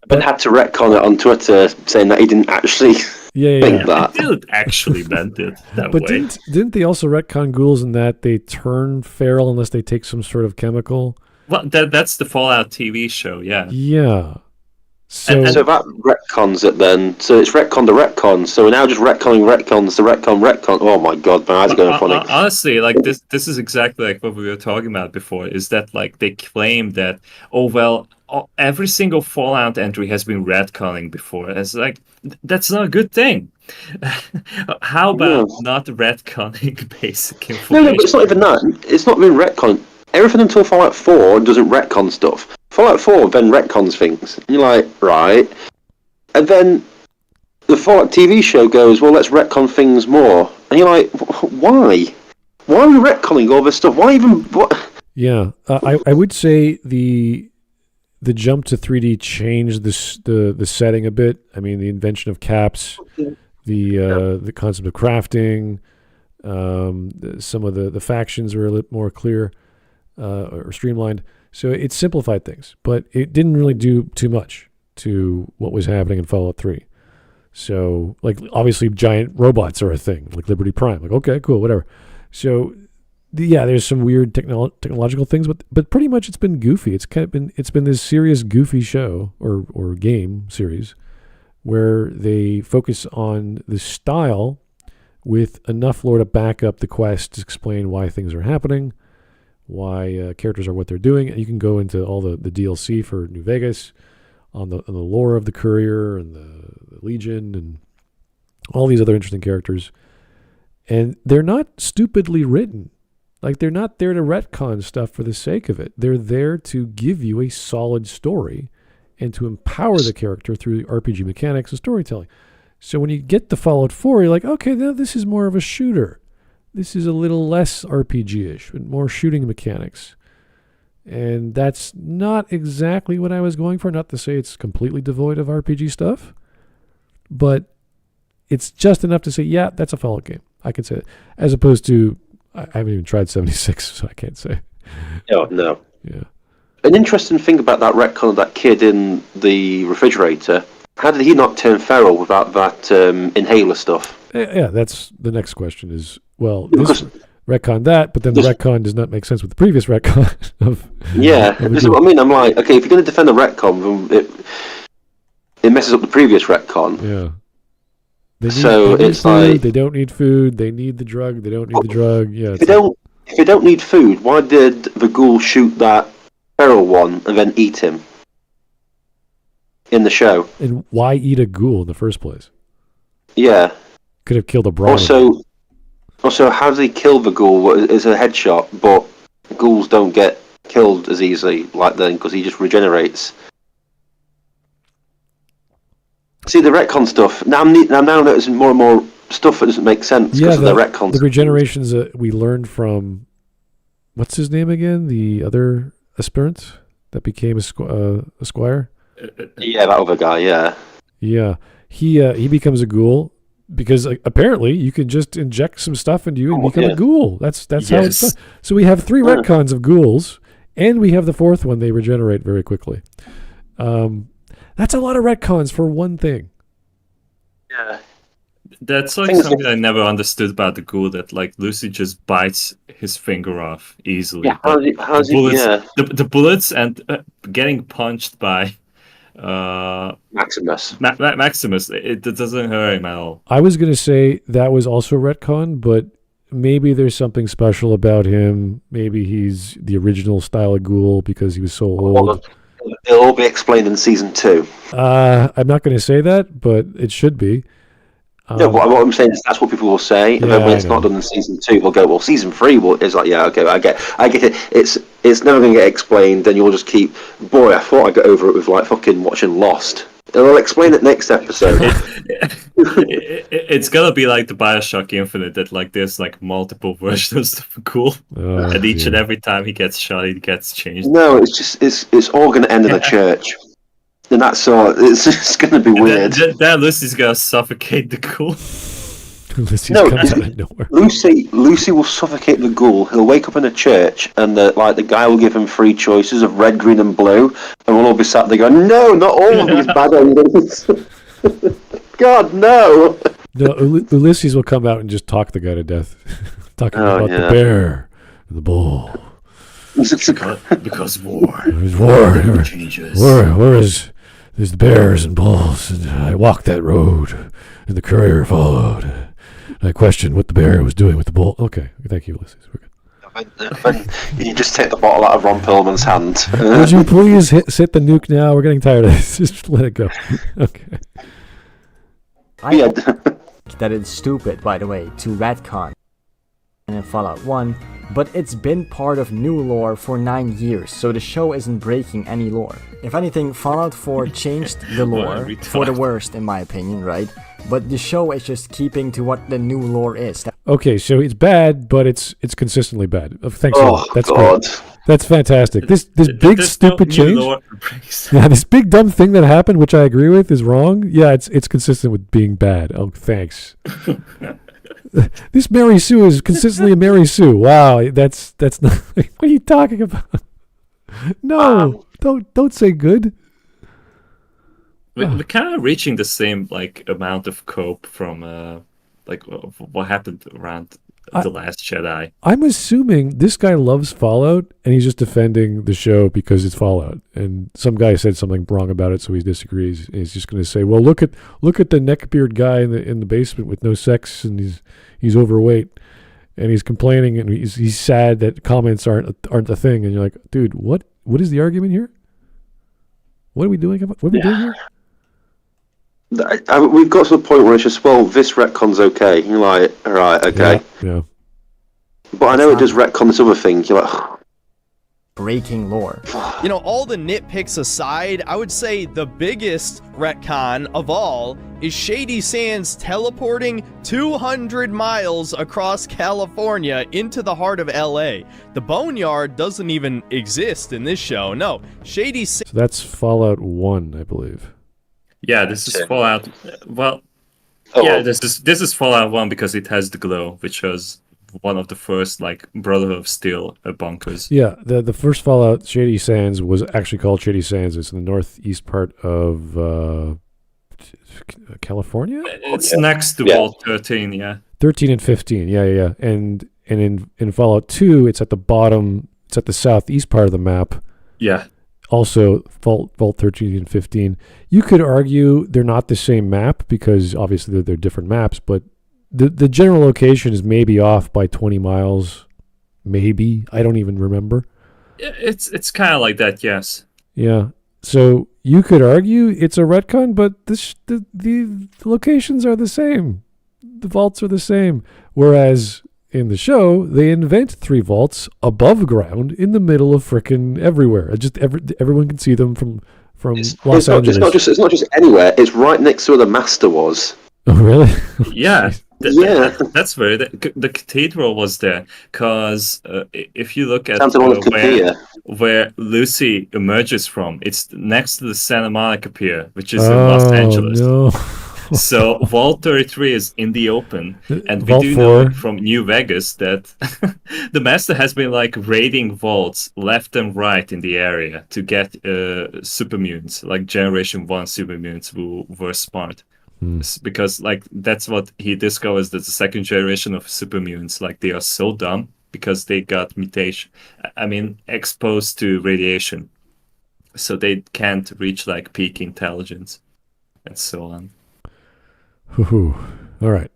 But had to retcon it on Twitter saying that he didn't actually think that. He didn't actually meant it that but way. Didn't they also retcon ghouls in that they turn feral unless they take some sort of chemical? Well, that's the Fallout TV show, yeah. Yeah. So that retcons it then. So it's retcon to retcon. So we're now just retconning retcons to retcon. Oh my god, my eyes are going funny. Honestly, like this is exactly like what we were talking about before. Is that like they claim that every single Fallout entry has been retconning before. It's like that's not a good thing. How about not retconning basic information? No, but it's not even that. It's not been retcon. Everything until Fallout 4 doesn't retcon stuff. Fallout 4 then retcons things. And you're like, right. And then the Fallout TV show goes, well, let's retcon things more. And you're like, why? Why are we retconning all this stuff? Why even... What? Yeah, I would say the jump to 3D changed the setting a bit. I mean, the invention of caps, the concept of crafting, some of the factions were a little more clear or streamlined. So it simplified things, but it didn't really do too much to what was happening in Fallout 3. So, like, obviously giant robots are a thing, like Liberty Prime. Like, okay, cool, whatever. So, there's some weird technological things, but pretty much it's been goofy. It's been this serious goofy show or game series where they focus on the style with enough lore to back up the quest to explain why things are happening, why characters are what they're doing. And you can go into all the DLC for New Vegas on the lore of the Courier and the Legion and all these other interesting characters. And they're not stupidly written. Like, they're not there to retcon stuff for the sake of it. They're there to give you a solid story and to empower the character through RPG mechanics and storytelling. So when you get to Fallout 4, you're like, okay, now this is more of a shooter. This is a little less RPG-ish, with more shooting mechanics. And that's not exactly what I was going for. Not to say it's completely devoid of RPG stuff, but it's just enough to say, yeah, that's a Fallout game. I can say it. As opposed to, I haven't even tried 76, so I can't say. No. Yeah. An interesting thing about that retcon of that kid in the refrigerator How did he not turn feral without that inhaler stuff? Yeah, that's the next question is, well, this retcon that, but then the retcon does not make sense with the previous retcon of... Yeah, this is what I mean. I'm like, okay, if you're going to defend the retcon, it messes up the previous retcon. Yeah. They don't need food, they need the drug, they don't need the drug. Yeah. If you don't need food, why did the ghoul shoot that feral one and then eat him in the show? And why eat a ghoul in the first place? Yeah. Could have killed a broad. Also, how does he kill the ghoul? It's a headshot, but ghouls don't get killed as easily like then because he just regenerates. See, the retcon stuff, I'm now noticing more and more stuff that doesn't make sense because of the retcon. The regenerations that we learned from, what's his name again? The other aspirant that became a squire? Yeah, that other guy, yeah. Yeah, he becomes a ghoul because apparently you can just inject some stuff into you and become a ghoul. That's how it's done. So we have 3 retcons of ghouls, and we have the 4th one, they regenerate very quickly. That's a lot of retcons for one thing. Yeah. That's like something I never understood about the ghoul, that like Lucy just bites his finger off easily. Yeah, the bullets and getting punched by Maximus. Maximus, it doesn't hurt him at all. I was going to say that was also retcon, but maybe there's something special about him. Maybe he's the original style of ghoul because he was so old. It'll all be explained in season 2. I'm not going to say that, but it should be. No, what I'm saying is that's what people will say, and then when it's not done in season 2, they'll go, "Well, season 3 is like, yeah, okay, I get it. It's never going to get explained. Then you'll just keep, boy, I thought I got over it with like fucking watching Lost. And I'll explain it next episode." It's gonna be like the Bioshock Infinite, that like there's like multiple versions of Ghoul, and each and every time he gets shot, he gets changed. No, it's all going to end in a church. And that's all. It's going to be weird. Then Lucy's going to suffocate the ghoul. Comes out of nowhere. Lucy will suffocate the ghoul. He'll wake up in a church, and the guy will give him 3 choices of red, green, and blue, and we'll all be sat there going, "No, not all of these bad endings." God, no. No, Ulysses will come out and just talk the guy to death, talking about the bear and the bull. Because war. There's war. Never changes. War is. There's the bears and bulls, and I walked that road, and the courier followed. I questioned what the bear was doing with the bull. Okay, thank you, Ulysses. We're good. You just take the bottle out of Ron Perlman's hand. Would you please hit the nuke now? We're getting tired of this. Just let it go. Okay. I think that it's stupid, by the way, to retcon in Fallout 1, but it's been part of new lore for 9 years, so the show isn't breaking any lore. If anything, Fallout 4 changed the lore for the worst, in my opinion, right? But the show is just keeping to what the new lore is. Okay, so it's bad, but it's consistently bad. Thanks a lot. That's great. That's fantastic. This big stupid change. Yeah, this big dumb thing that happened, which I agree with, is wrong. Yeah, it's consistent with being bad. Oh, thanks. This Mary Sue is consistently a Mary Sue. Wow, that's not. What are you talking about? No, don't say good. We're kind of reaching the same like amount of cope from like what happened around The Last Jedi. I'm assuming this guy loves Fallout and he's just defending the show because it's Fallout. And some guy said something wrong about it, so he disagrees. And he's just going to say, "Well, look at the neckbeard guy in the basement with no sex, and he's overweight, and he's complaining, and he's sad that comments aren't a thing." And you're like, "Dude, what is the argument here? What are we doing? What are we doing here?" We've got to the point where it's just, well, this retcon's okay. You're like, all right, okay. Yeah. But I know it does retcon this other thing. You're like, breaking lore. You know, all the nitpicks aside, I would say the biggest retcon of all is Shady Sands teleporting 200 miles across California into the heart of LA. The Boneyard doesn't even exist in this show. No, Shady Sands. So that's Fallout 1, I believe. Yeah, this is Fallout. Well, this is Fallout 1 because it has the glow, which was one of the first like Brotherhood of Steel bunkers. Yeah, the first Fallout, Shady Sands, was actually called Shady Sands. It's in the northeast part of California? It's next to Vault 13, yeah. 13 and 15, yeah. And in Fallout 2, it's at the bottom. It's at the southeast part of the map. Yeah. Also, Vault 13 and 15. You could argue they're not the same map because obviously they're different maps, but the general location is maybe off by 20 miles. Maybe. I don't even remember. It's kind of like that, yes. Yeah. So you could argue it's a retcon, but the locations are the same. The vaults are the same. Whereas in the show, they invent 3 vaults above ground in the middle of frickin' everywhere. Just everyone can see them from Los Angeles. It's not just anywhere. It's right next to where the master was. Oh, really? Yeah. That's where the cathedral was there. Because if you look at where Lucy emerges from, it's next to the Santa Monica Pier, which is in Los Angeles. No. So Vault 33 is in the open, and we Vault do 4. know from New Vegas that the Master has been like raiding vaults left and right in the area to get supermutants, like Generation 1 supermutants who were smart. Because like that's what he discovers, that the second generation of supermutants, like they are so dumb because they got exposed to radiation, so they can't reach like peak intelligence and so on. All right.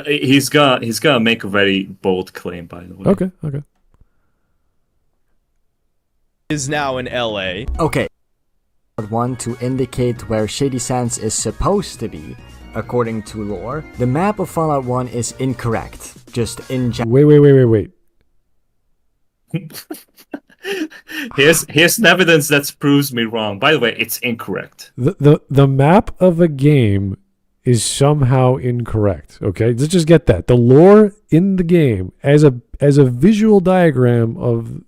He's gonna make a very bold claim, by the way. Okay. Is now in LA. Okay. One to indicate where Shady Sands is supposed to be, according to lore. The map of Fallout 1 is incorrect. Just in Wait. Here's evidence that proves me wrong. By the way, it's incorrect. The map of a game is somehow incorrect. Okay, let's just get that. The lore in the game as a visual diagram of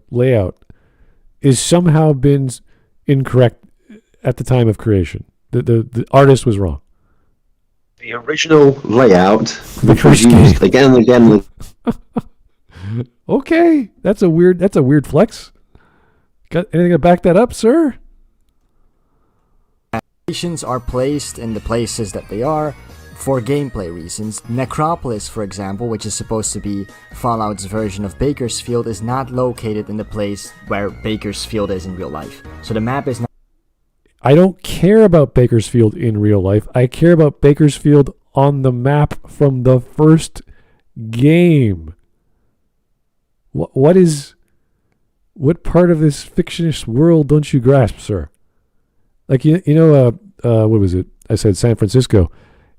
layout is somehow been incorrect at the time of creation. The artist was wrong. The original layout, which was used again and again. Okay, that's a weird flex. Got anything to back that up, sir? Locations are placed in the places that they are for gameplay reasons. Necropolis, for example, which is supposed to be Fallout's version of Bakersfield, is not located in the place where Bakersfield is in real life. So the map is not... I don't care about Bakersfield in real life. I care about Bakersfield on the map from the first game. What part of this fictitious world don't you grasp, sir? Like, what was it? I said San Francisco.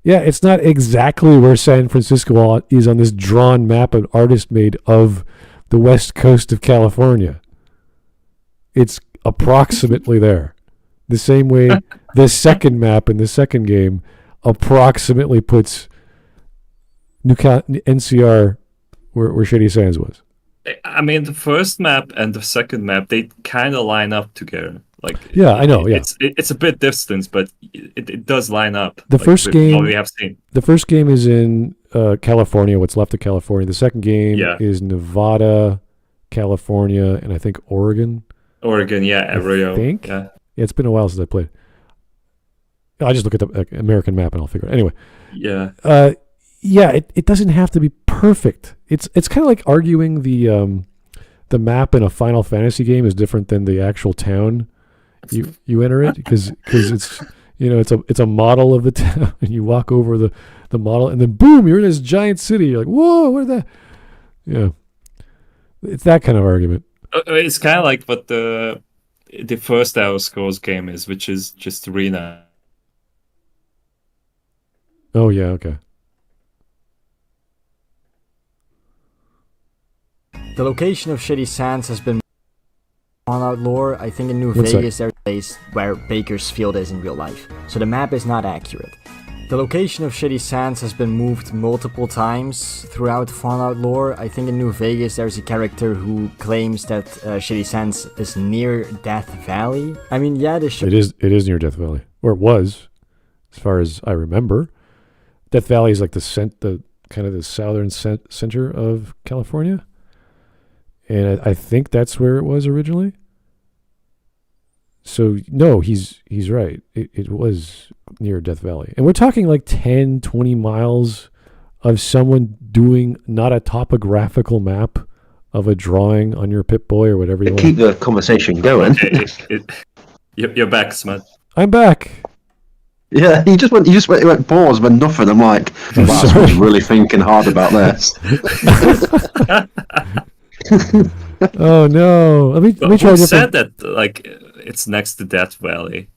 Yeah, it's not exactly where San Francisco is on this drawn map an artist made of the west coast of California. It's approximately there. The same way the second map in the second game approximately puts NCR where Shady Sands was. I mean, the first map and the second map, they kind of line up together. Like, yeah, I know. Yeah, it's a bit distant, but it does line up. The first game, what we have seen. The first game is in California, what's left of California. The second game is Nevada, California, and I think Oregon. Oregon, yeah, Rio. think. Yeah, it's been a while since I played. I just look at the American map and I'll figure it. Anyway. Yeah. It doesn't have to be perfect. It's kind of like arguing the map in a Final Fantasy game is different than the actual town you enter it because it's it's a model of the town and you walk over the model and then boom, you're in this giant city. You're like, whoa, what is that? Yeah, it's that kind of argument. It's kind of like what the first Elder Scrolls game is, which is just arena. Oh yeah, okay. The location of Shady Sands has been Fallout lore. I think in New Vegas there's a place where Bakersfield is in real life. So the map is not accurate. The location of Shady Sands has been moved multiple times throughout Fallout lore. I think in New Vegas there's a character who claims that Shady Sands is near Death Valley. I mean, yeah, it is near Death Valley, or it was, as far as I remember. Death Valley is like the kind of the southern center of California. And I think that's where it was originally. So no, he's right. It was near Death Valley. And we're talking like 10, 20 miles of someone doing not a topographical map of a drawing on your Pip-Boy or whatever you want. Keep the conversation going. Okay, you're back, Smud. I'm back. Yeah, he went pause but nothing. I'm like, wow, I was really thinking hard about this. Oh no! Let me try. Who said that? Like, it's next to Death Valley.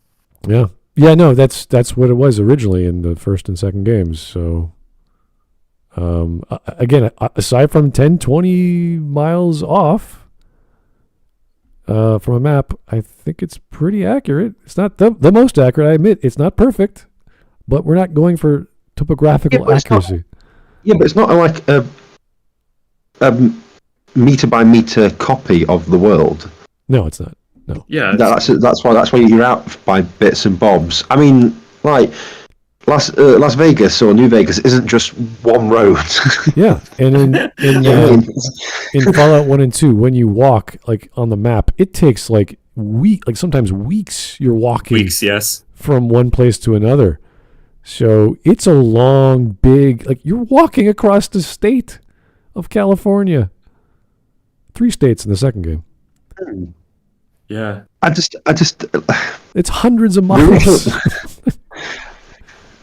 Yeah. No, that's what it was originally in the first and second games. So, again, aside from 10, 20 miles off from a map, I think it's pretty accurate. It's not the most accurate. I admit it's not perfect, but we're not going for topographical accuracy. But it's not like a meter by meter copy of the world. No, it's not. No. Yeah, That's why you're out by bits and bobs. I mean, like Las Vegas or New Vegas isn't just one road. Yeah, and in Fallout 1 and 2, when you walk like on the map, it takes like sometimes weeks. You're walking yes, from one place to another. So it's a long, big, like you're walking across the state of California. 3 states in the second game. yeah. I just It's hundreds of miles.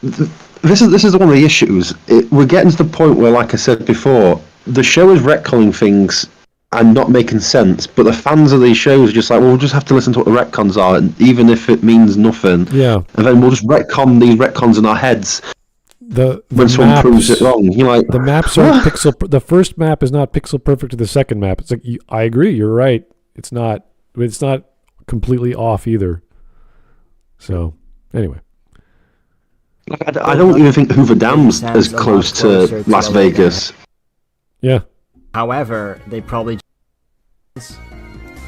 This is one of the issues. We're getting to the point where, like I said before, the show is retconning things and not making sense, but the fans of these shows are just like, well, we'll just have to listen to what the retcons are, and even if it means nothing. Yeah. And then we'll just retcon these retcons in our heads. When someone proves it wrong, you're like, the maps aren't pixel. The first map is not pixel perfect to the second map. It's like I agree. You're right. It's not completely off either. So anyway, I don't even think Hoover Dam's as close to Las Vegas. Yeah. However, they probably.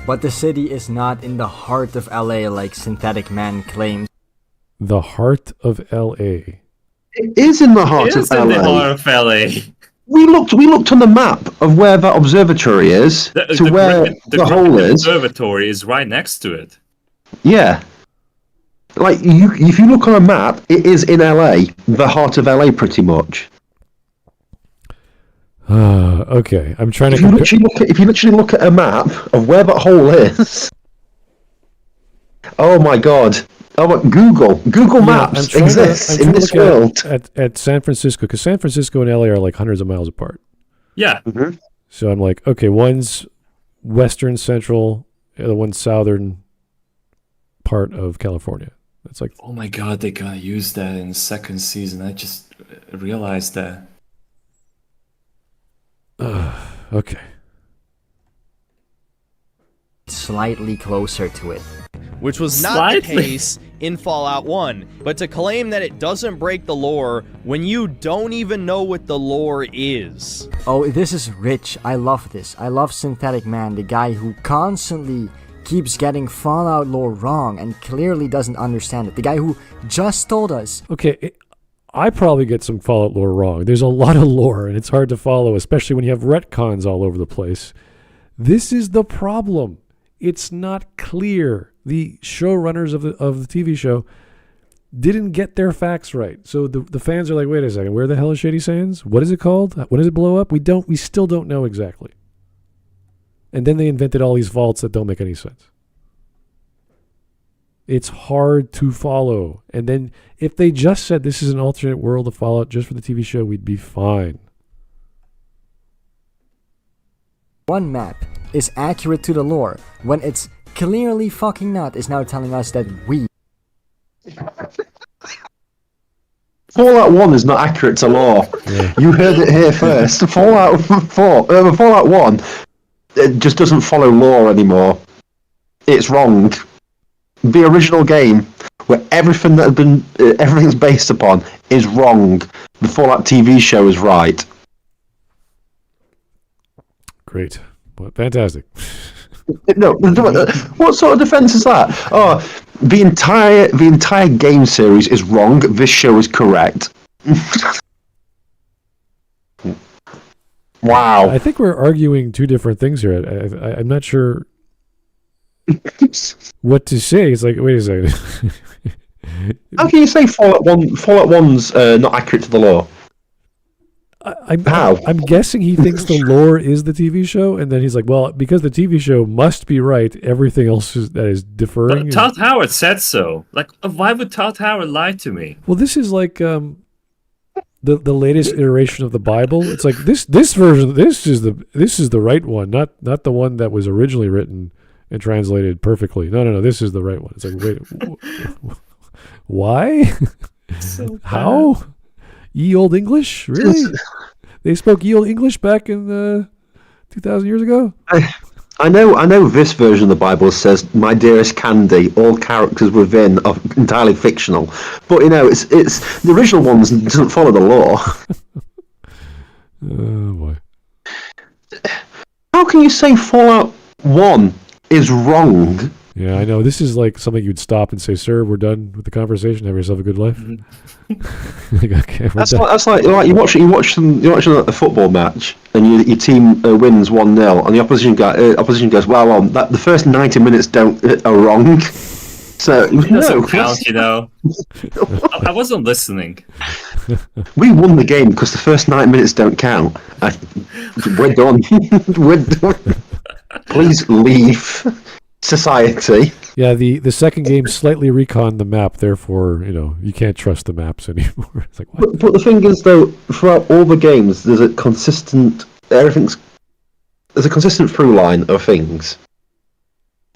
But the city is not in the heart of LA like Syntheticman claims. The heart of LA. It is in the heart of LA. In the heart of LA. We looked on the map of where that observatory is to where the hole is. The observatory is right next to it. Yeah. Like if you look on a map, it is in LA, the heart of LA, pretty much. Okay, I'm trying to. If you literally look at a map of where that hole is, oh my god! Oh, but Google Maps exists in this world. At San Francisco, because San Francisco and LA are like hundreds of miles apart. Yeah. Mm-hmm. So I'm like, okay, one's western central, the other one's southern part of California. It's like, oh my god, they're gonna use that in the second season. I just realized that. Okay. Slightly closer to it. Which was not the case in Fallout 1. But to claim that it doesn't break the lore when you don't even know what the lore is. Oh, this is rich. I love this. I love Syntheticman, the guy who constantly keeps getting Fallout lore wrong and clearly doesn't understand it. The guy who just told us. Okay, I probably get some Fallout lore wrong. There's a lot of lore, and it's hard to follow, especially when you have retcons all over the place. This is the problem. It's not clear. The showrunners of the TV show didn't get their facts right. So the fans are like, wait a second, where the hell is Shady Sands? What is it called? When does it blow up? We still don't know exactly. And then they invented all these vaults that don't make any sense. It's hard to follow. And then if they just said this is an alternate world of Fallout just for the TV show, we'd be fine. One map is accurate to the lore when it's clearly fucking not, is now telling us that we... Fallout 1 is not accurate to lore. Yeah. You heard it here first. Fallout 1, it just doesn't follow lore anymore. It's wrong. The original game, where everything's based upon, is wrong. The Fallout TV show is right. Great. Well, fantastic. No, what sort of defense is that? Oh, the entire game series is wrong. This show is correct. Wow. I think we're arguing two different things here. I'm not sure. what to say. It's like, wait a second. How can you say Fallout 1's not accurate to the lore? How? I'm guessing he thinks the lore is the TV show, and then he's like, well, because the TV show must be right, everything else that is deferring. But Todd Howard said so. Like, why would Todd Howard lie to me? Well, this is like the latest iteration of the Bible. It's like this version. This is the right one, not the one that was originally written and translated perfectly. No. This is the right one. It's like, wait, why? So How? Ye Old English? Really? They spoke Ye Old English back in 2,000 years ago? I know this version of the Bible says, "My dearest Candy, all characters within are entirely fictional." But it's the original ones doesn't follow the law. Oh boy. How can you say Fallout 1 is wrong? Yeah, I know. This is like something you'd stop and say, "Sir, we're done with the conversation. Have yourself a good life." Like, okay, That's like you're watching a football match and your team wins 1-0, and the opposition goes, "Well, the first 90 minutes are wrong." So it doesn't count, I wasn't listening. We won the game because the first 9 minutes don't count. We're done. We're done. Please leave society. Yeah, the second game slightly reconned the map, therefore, you can't trust the maps anymore. It's like, what? But the thing is, though, throughout all the games, there's a consistent through line of things.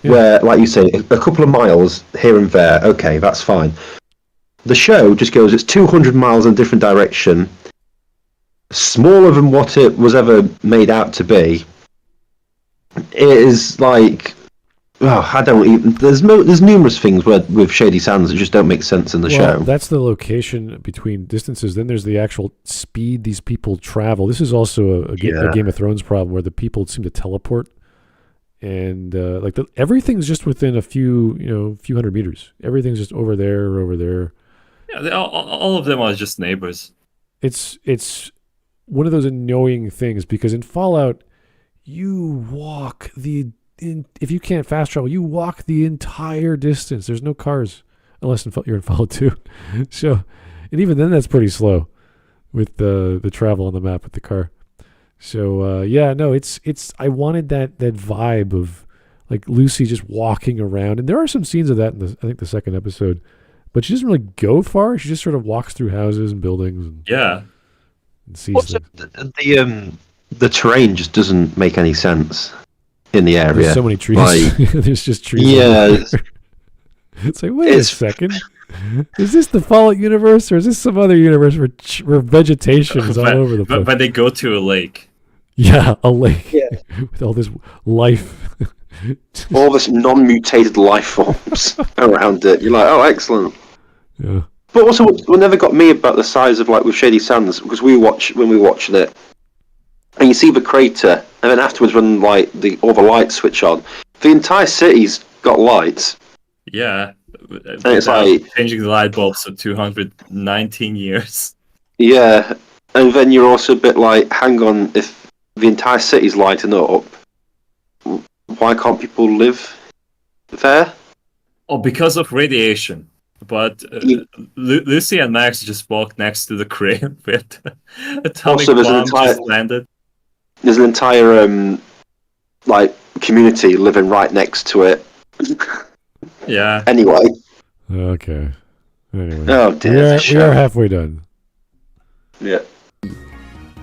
Yeah. Where, like you say, a couple of miles here and there, okay, that's fine. The show just goes, it's 200 miles in a different direction, smaller than what it was ever made out to be. It is like, I don't even. There's numerous things with Shady Sands that just don't make sense in the show. That's the location between distances. Then there's the actual speed these people travel. This is also a Game of Thrones problem where the people seem to teleport, and everything's just within a few hundred meters. Everything's just over there or over there. Yeah, all of them are just neighbors. It's one of those annoying things because in Fallout, you walk if you can't fast travel, you walk the entire distance. There's no cars unless you're in Fallout 2. So, and even then, that's pretty slow with the travel on the map with the car. So it's. I wanted that vibe of like Lucy just walking around, and there are some scenes of that in I think the second episode, but she doesn't really go far. She just sort of walks through houses and buildings. And sees things. The terrain just doesn't make any sense in the area. There's so many trees. There's just trees. Yeah. It's like, wait a second. Is this the Fallout universe, or is this some other universe where vegetation is all over the place? But they go to a lake. Yeah, a lake with all this life. All this non-mutated life forms around it. You're like, oh, excellent. Yeah. But also, what never got me about the size of with Shady Sands, because when we were watching it, and you see the crater, and then afterwards when all the lights switch on, the entire city's got lights. Yeah, and it's like changing the light bulbs for 219 years. Yeah, and then you're also a bit like, hang on, if the entire city's lighting up, why can't people live there? Oh, because of radiation. But Lucy and Max just walked next to the crane where the atomic bomb just landed. There's an entire community living right next to it. Yeah. Anyway. Okay. Anyway. Oh dear. We are halfway done. Yeah.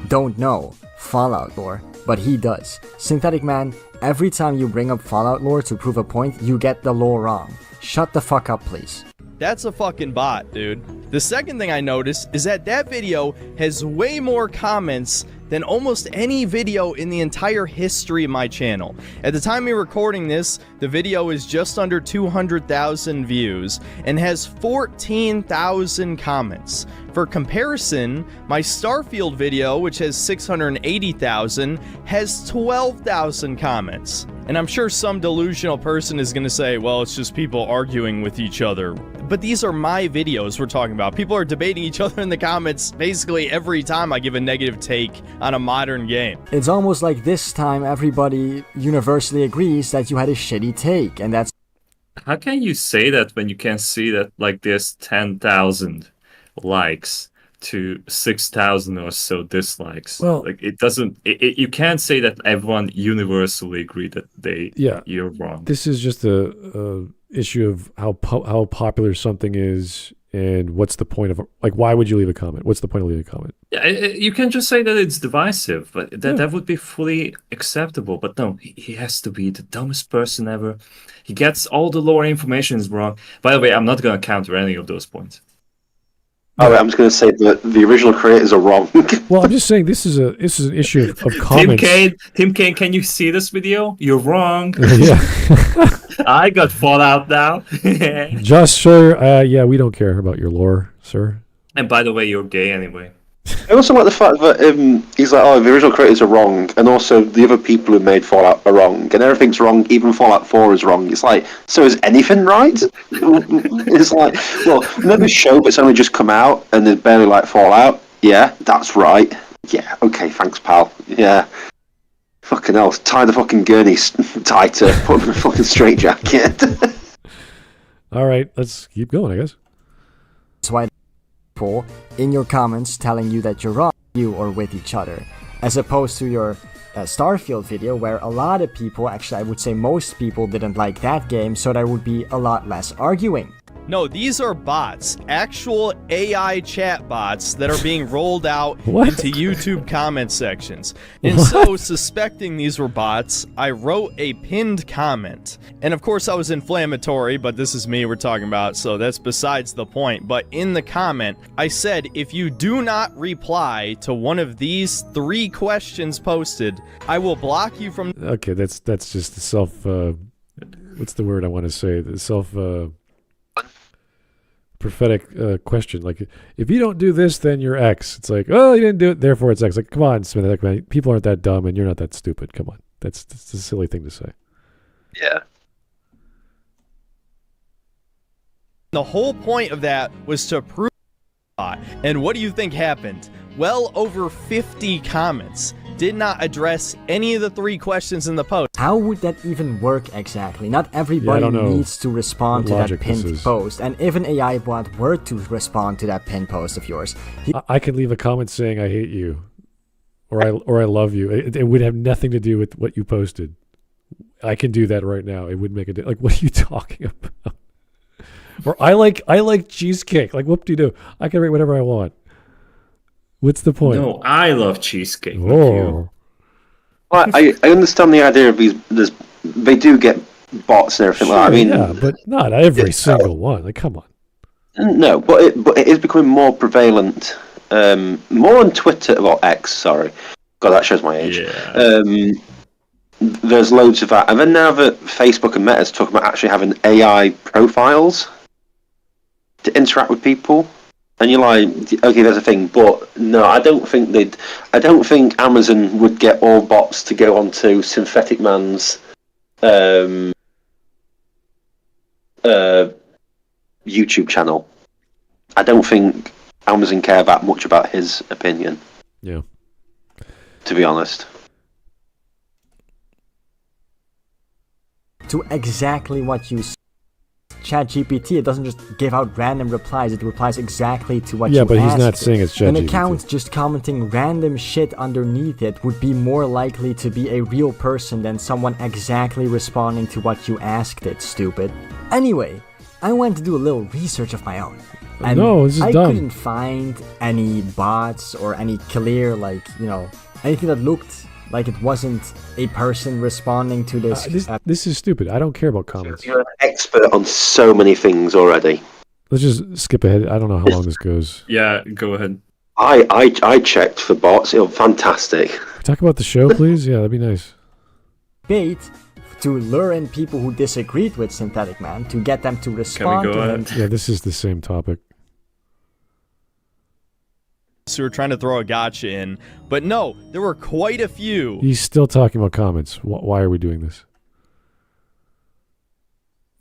Don't know Fallout lore, but he does. Syntheticman, every time you bring up Fallout lore to prove a point, you get the lore wrong. Shut the fuck up, please. That's a fucking bot, dude. The second thing I noticed is that video has way more comments than almost any video in the entire history of my channel. At the time of recording this, the video is just under 200,000 views and has 14,000 comments. For comparison, my Starfield video, which has 680,000, has 12,000 comments. And I'm sure some delusional person is going to say, well, it's just people arguing with each other. But these are my videos we're talking about. People are debating each other in the comments basically every time I give a negative take on a modern game. It's almost like this time everybody universally agrees that you had a shitty take, and that's... How can you say that when you can see that like there's 10,000 likes to 6,000 or so dislikes? Well, like it doesn't. You can't say that everyone universally agree that you're wrong. This is just a issue of how popular something is, and what's the point of like, why would you leave a comment? What's the point of leaving a comment? Yeah, you can just say that it's divisive, but that would be fully acceptable. But no, he has to be the dumbest person ever. He gets all the lore information is wrong. By the way, I'm not going to counter any of those points. Oh, I'm just going to say that the original creators are wrong. Well, I'm just saying this is an issue of comments. Tim Kane, can you see this video? You're wrong. Yeah. I got Fallout now. Just sir, yeah, we don't care about your lore, sir. And by the way, you're gay anyway. I also like the fact that he's like, oh, the original creators are wrong, and also the other people who made Fallout are wrong, and everything's wrong, even Fallout 4 is wrong. It's like, so is anything right? It's like, well, remember the show that's only just come out, and there's barely like Fallout? Yeah, that's right. Yeah, okay, thanks, pal. Yeah. Fucking hell, tie the fucking gurney tighter, put him in a fucking straitjacket. All right, let's keep going, I guess. That's why people in your comments telling you that you're wrong, you or with each other, as opposed to your Starfield video where a lot of people, actually I would say most people, didn't like that game, so there would be a lot less arguing. No, these are bots, actual AI chat bots that are being rolled out into YouTube comment sections. And so, suspecting these were bots, I wrote a pinned comment. And of course I was inflammatory, but this is me we're talking about, so that's besides the point. But in the comment, I said, if you do not reply to one of these 3 questions posted, I will block you from... Okay, that's just the self... what's the word I want to say? The self... prophetic question, like, if you don't do this, then you're X. It's like, oh, you didn't do it, therefore it's X. Like, come on, Syntheticman, people aren't that dumb, and you're not that stupid. Come on, that's a silly thing to say. Yeah. The whole point of that was to prove bot. And what do you think happened? Well over 50 comments did not address any of the 3 questions in the post. How would that even work exactly? Not everybody needs to respond to that pinned post. And if an AI bot were to respond to that pinned post of yours... I could leave a comment saying I hate you, or I love you. It would have nothing to do with what you posted. I can do that right now. It would make a difference. Like, what are you talking about? Or I like cheesecake. Like, whoop-de-doo. I can write whatever I want. What's the point? No, I love cheesecake. Oh. Well, I understand the idea of these. They do get bots and everything like that. I mean, yeah, but not every single one. Like, come on. No, but it is becoming more prevalent. More on Twitter, well, X. Sorry, God, that shows my age. Yeah. There's loads of that, and then now that Facebook and Meta's talking about actually having AI profiles to interact with people. And you're like, okay, there's a thing, but no, I don't think Amazon would get all bots to go onto Syntheticman's YouTube channel. I don't think Amazon care that much about his opinion. Yeah. To be honest. To exactly what you ChatGPT, it doesn't just give out random replies, it replies exactly to what you asked. Yeah, but he's not saying it's ChatGPT. An account just commenting random shit underneath it would be more likely to be a real person than someone exactly responding to what you asked it, stupid. Anyway, I went to do a little research of my own. And I couldn't find any bots or any clear, anything that looked like it wasn't a person responding to this. This is stupid. I don't care about comments. You're an expert on so many things already. Let's just skip ahead. I don't know how long this goes. Yeah, go ahead. I checked for bots. It was fantastic. Talk about the show, please. Yeah, that'd be nice. Bait to lure in people who disagreed with Syntheticman to get them to respond to him. Yeah, this is the same topic. So we're trying to throw a gotcha in, but no, there were quite a few. He's still talking about comments. Why are we doing this?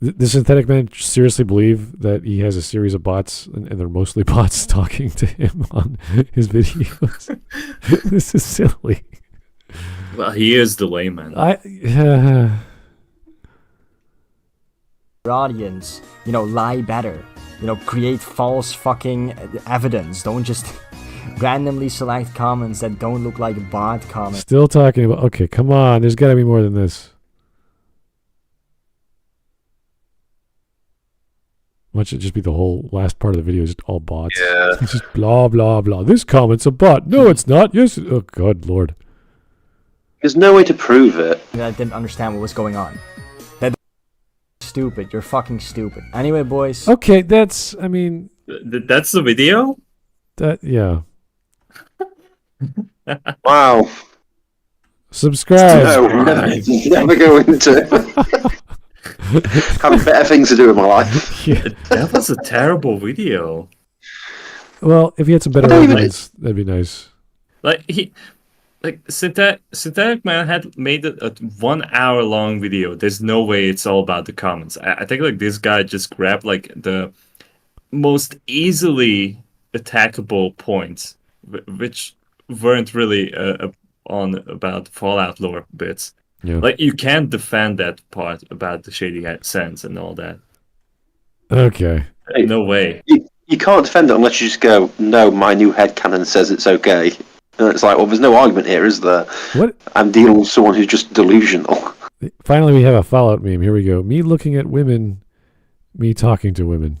Does Syntheticman seriously believe that he has a series of bots, and they're mostly bots talking to him on his videos? This is silly. Well, he is the layman. Your audience, lie better. Create false fucking evidence. Don't just randomly select comments that don't look like bot comments. Still talking about, okay, come on. There's got to be more than this. Why should it just be the whole last part of the video is just all bots? Yeah. It's just blah, blah, blah. This comment's a bot. No, it's not. Yes. Oh, God, Lord. There's no way to prove it. I didn't understand what was going on. That's stupid. You're fucking stupid. Anyway, boys. Okay, that's That's the video? Yeah. Wow. Subscribe. No, never go into having better things to do with my life. Yeah. That was a terrible video. Well, if you had some better arguments, that'd be nice. Synthetic Man had made a 1 hour long video. There's no way it's all about the comments. I think this guy just grabbed the most easily attackable points, which weren't really on about Fallout lore bits. Yeah. You can't defend that part about the shady sense and all that. Okay. Hey, no way. You can't defend it unless you just go, no, my new headcanon says it's okay. And it's well, there's no argument here, is there? What? I'm dealing with someone who's just delusional. Finally, we have a Fallout meme. Here we go. Me looking at women, me talking to women.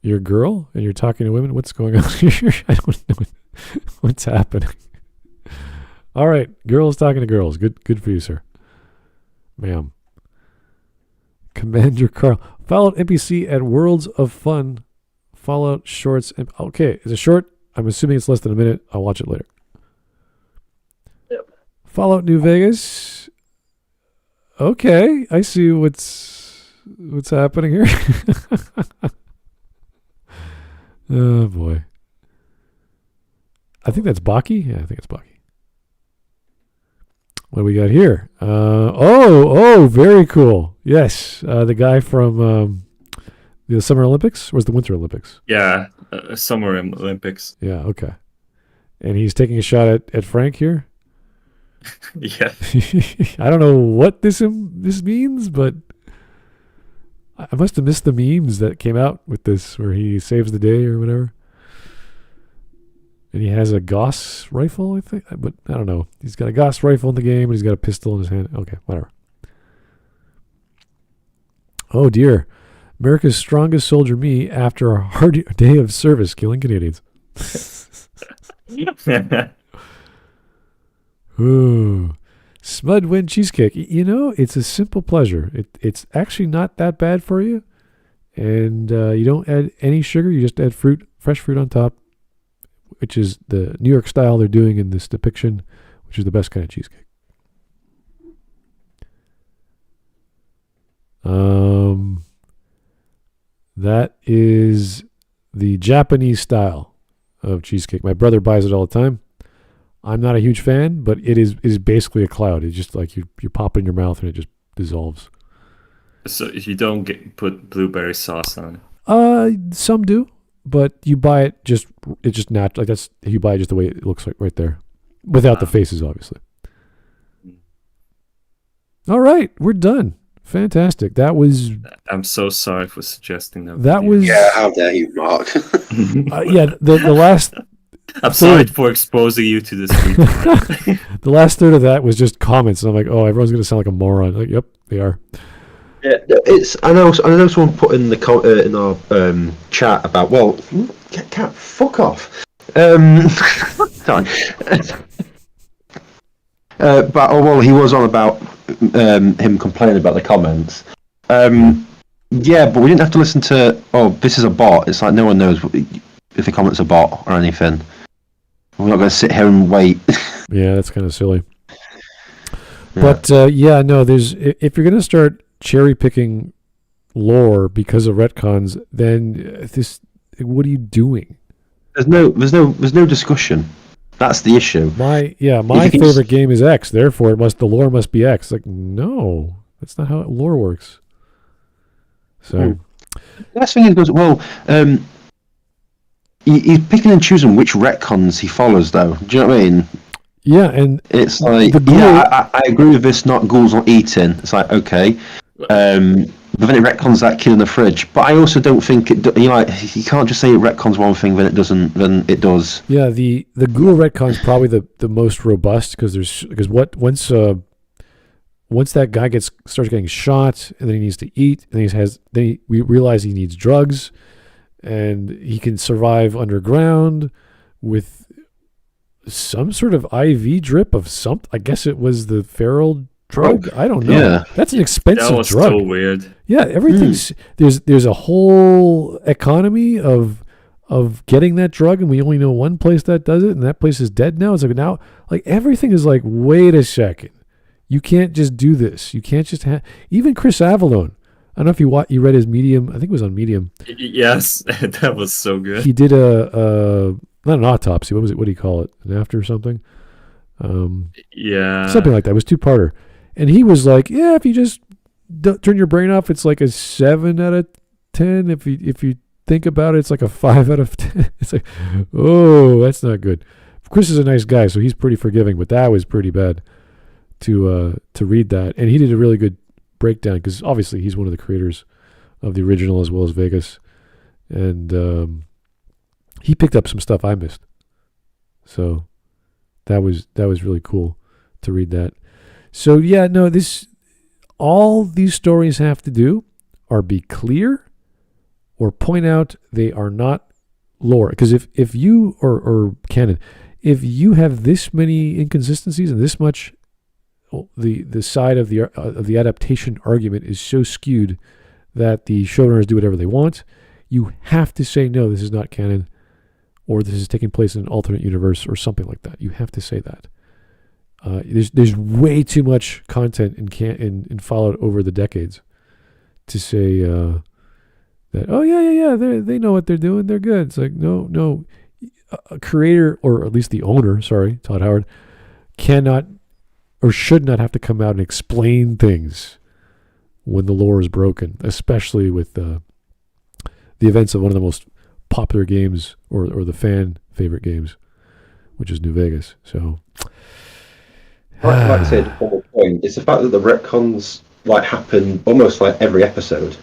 You're a girl and you're talking to women? What's going on here? I don't know what's happening. All right, girls talking to girls. Good for you, sir. Ma'am. Commander Carl. Fallout NPC at Worlds of Fun. Fallout Shorts. Okay, it's a short. I'm assuming it's less than a minute. I'll watch it later. Yep. Fallout New Vegas. Okay, I see what's happening here. Oh boy. I think that's Baki. Yeah, I think it's Baki. What do we got here? Very cool. Yes, the guy from the Summer Olympics, or was the Winter Olympics? Yeah, Summer Olympics. Yeah, okay. And he's taking a shot at Frank here. Yeah. I don't know what this means, but I must have missed the memes that came out with this, where he saves the day or whatever. And he has a Gauss rifle, I think. But I don't know. He's got a Gauss rifle in the game, and he's got a pistol in his hand. Okay, whatever. Oh, dear. America's strongest soldier, me, after a hard day of service, killing Canadians. Ooh. Smudwind cheesecake. It's a simple pleasure. It's actually not that bad for you. And you don't add any sugar. You just add fresh fruit on top, which is the New York style they're doing in this depiction, which is the best kind of cheesecake. That is the Japanese style of cheesecake. My brother buys it all the time. I'm not a huge fan, but it is basically a cloud. It's just like you pop it in your mouth and it just dissolves. So you don't put blueberry sauce on it? Some do, but you buy it it's just natural. Like you buy it just the way it looks like right there, without the faces, obviously. All right, we're done. Fantastic. That was. I'm so sorry for suggesting that. That was. Yeah, how dare you, Mark? The last. I'm sorry for exposing you to this. The last third of that was just comments, and I'm like, oh, everyone's gonna sound like a moron. Like, yep, they are. Yeah, I know someone put in the in our chat about, well, cat, fuck off. Sorry. He was on about him complaining about the comments. Yeah, but we didn't have to listen to, this is a bot. It's like no one knows if the comment's a bot or anything. We're not going to sit here and wait. Yeah, that's kind of silly. Yeah. But there's, if you're going to start cherry picking lore because of retcons, then what are you doing? There's no discussion. That's the issue. My favorite game is X, therefore the lore must be X. Like, no, that's not how lore works. So The last thing is, well, he's picking and choosing which retcons he follows, though. Do you know what I mean? yeah, and It's like, I agree with this. Ghouls not eating. It's like, okay, but then it retcons that kid in the fridge. But I also don't think you can't just say it retcons one thing, then it doesn't, then it does. Yeah, the ghoul retcon is probably the most robust because once that guy starts getting shot, and then he needs to eat, and we realize he needs drugs, and he can survive underground with some sort of IV drip of something. I guess it was the feral drug. I don't know. Yeah. That's an expensive That was drug. so weird. Yeah, everything's there's a whole economy of getting that drug, and we only know one place that does it, and that place is dead now. It's like now, like everything is like, wait a second, you can't just do this. You can't just have. Even Chris Avallone. I don't know if you read his Medium. I think it was on Medium. Yes, that was so good. He did a not an autopsy. What was it? What do you call it? An after or something? Yeah, something like that. It was 2-parter, and he was like, "Yeah, if you just turn your brain off, it's like a 7 out of 10. If you think about it, it's like a 5 out of 10. It's like, oh, that's not good." Chris is a nice guy, so he's pretty forgiving, but that was pretty bad to read that, and he did a really good breakdown because obviously he's one of the creators of the original as well as Vegas, and he picked up some stuff I missed, so that was really cool to read that. So yeah, no, all these stories have to do are be clear or point out they are not lore, because if you or canon, if you have this many inconsistencies and this much, the side of the adaptation argument is so skewed that the showrunners do whatever they want, you have to say, no, this is not canon, or this is taking place in an alternate universe or something like that. You have to say that. There's way too much content in Fallout over the decades to say that, oh yeah, they know what they're doing, they're good. It's like, no, a creator, or at least the owner, Todd Howard, cannot or should not have to come out and explain things when the lore is broken, especially with the events of one of the most popular games or the fan favorite games, which is New Vegas. So, like I said, one more point, it's the fact that the retcons happen almost like every episode.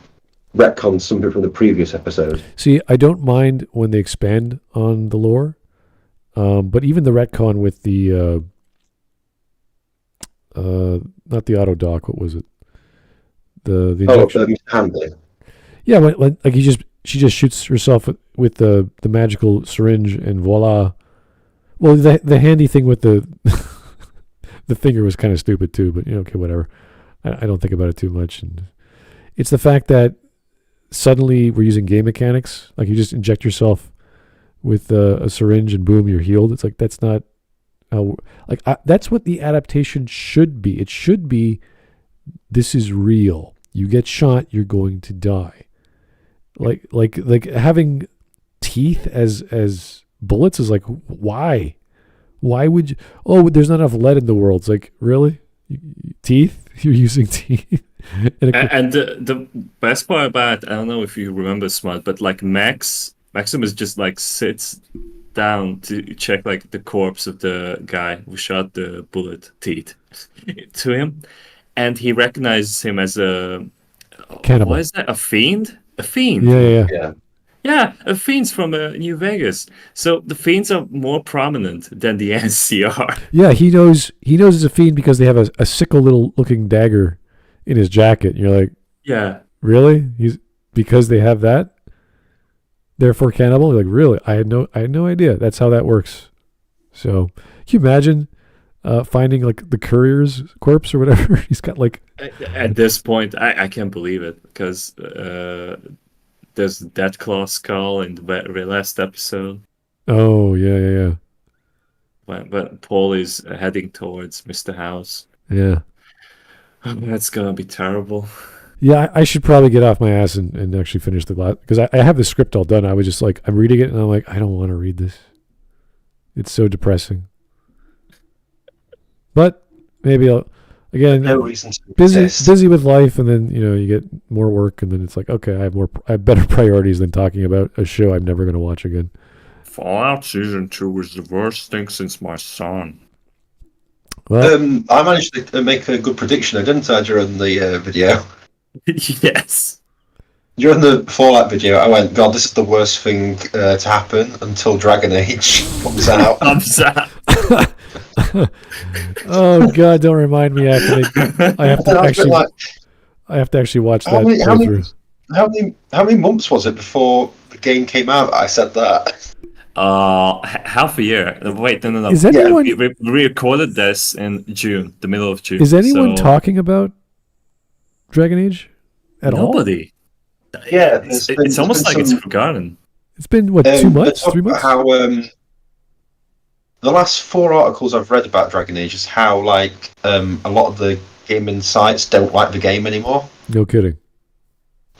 Retcons something from the previous episode. See, I don't mind when they expand on the lore, but even the retcon with the not the auto dock, what was it? The injection. Handling. Yeah, when she just shoots herself with the magical syringe, and voila. Well, the handy thing with the the finger was kind of stupid too, but okay, whatever. I don't think about it too much, and it's the fact that suddenly we're using game mechanics. Like, you just inject yourself with a syringe and boom, you're healed. It's like, that's not how, that's what the adaptation should be. It should be, this is real. You get shot, you're going to die. Like having teeth as bullets is like, why? Why would you? Oh, there's not enough lead in the world. It's like, really? Teeth? You're using teeth? And the best part about it, I don't know if you remember, Smart, but Maximus just sits down to check the corpse of the guy who shot the bullet teeth to him, and he recognizes him as a cannibal. What is that? A fiend? A fiend? Yeah. Yeah, a fiend's from New Vegas. So the fiends are more prominent than the NCR. Yeah, he knows it's a fiend because they have a sickle little looking dagger in his jacket. And you're like, yeah, really? Because they have that, therefore cannibal? You're like, really? I had no idea. That's how that works. So can you imagine finding the courier's corpse or whatever? He's got At this point, I can't believe it, because there's that claw skull in the very last episode. Oh, yeah. When Paul is heading towards Mr. House. Yeah. Oh, that's gonna be terrible. Yeah, I should probably get off my ass and actually finish the last, because I have the script all done. I was just I'm reading it and I'm like, I don't want to read this. It's so depressing. But maybe again, No reason to busy with life, and then you get more work, and then it's like, okay, I have better priorities than talking about a show I'm never going to watch again. Fallout Season 2 was the worst thing since my son. Well, I managed to make a good prediction, didn't I, during the video? Yes. During the Fallout video, I went, God, this is the worst thing to happen until Dragon Age comes out. Oh God, don't remind me. I have to actually watch that. How many months was it before the game came out? I said that. Half a year. Wait, no. Is anyone? We recorded this in June, the middle of June. Is anyone talking about Dragon Age at all? Nobody. Yeah, it's almost like it's forgotten. It's been what, 2 months, 3 months? How the last 4 articles I've read about Dragon Age is how a lot of the gaming sites don't like the game anymore. No kidding.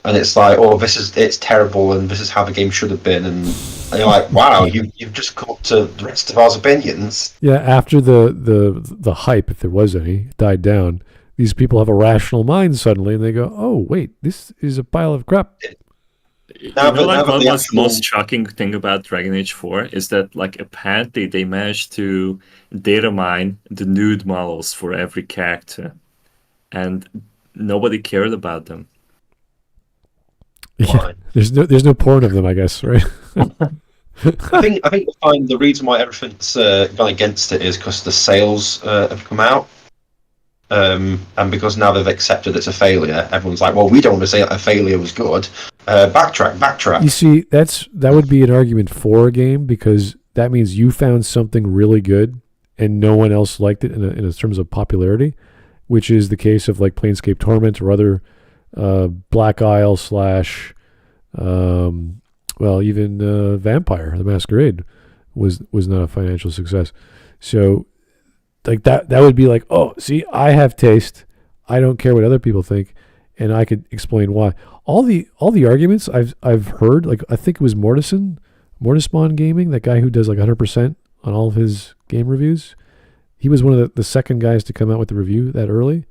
And it's like, it's terrible, and this is how the game should have been, and you're like, wow, you've just come up to the rest of our opinions. Yeah, after the hype, if there was any, died down, these people have a rational mind suddenly, and they go, oh wait, this is a pile of crap. What was the most shocking thing about Dragon Age 4 is that apparently they managed to data mine the nude models for every character, and nobody cared about them. Yeah, there's no porn of them, I guess, right? I think the reason why everything's gone against it is because the sales have come out, and because now they've accepted it's a failure, everyone's like, well, we don't want to say a failure was good. Backtrack. You see, that would be an argument for a game, because that means you found something really good and no one else liked it in terms of popularity, which is the case of Planescape Torment or other Black Isle / even Vampire the Masquerade was not a financial success. So that would be like, oh, see, I have taste, I don't care what other people think, and I could explain why. All the arguments I've heard, I think it was Mortispawn Gaming, that guy who does 100% on all of his game reviews. He was one of the second guys to come out with the review that early.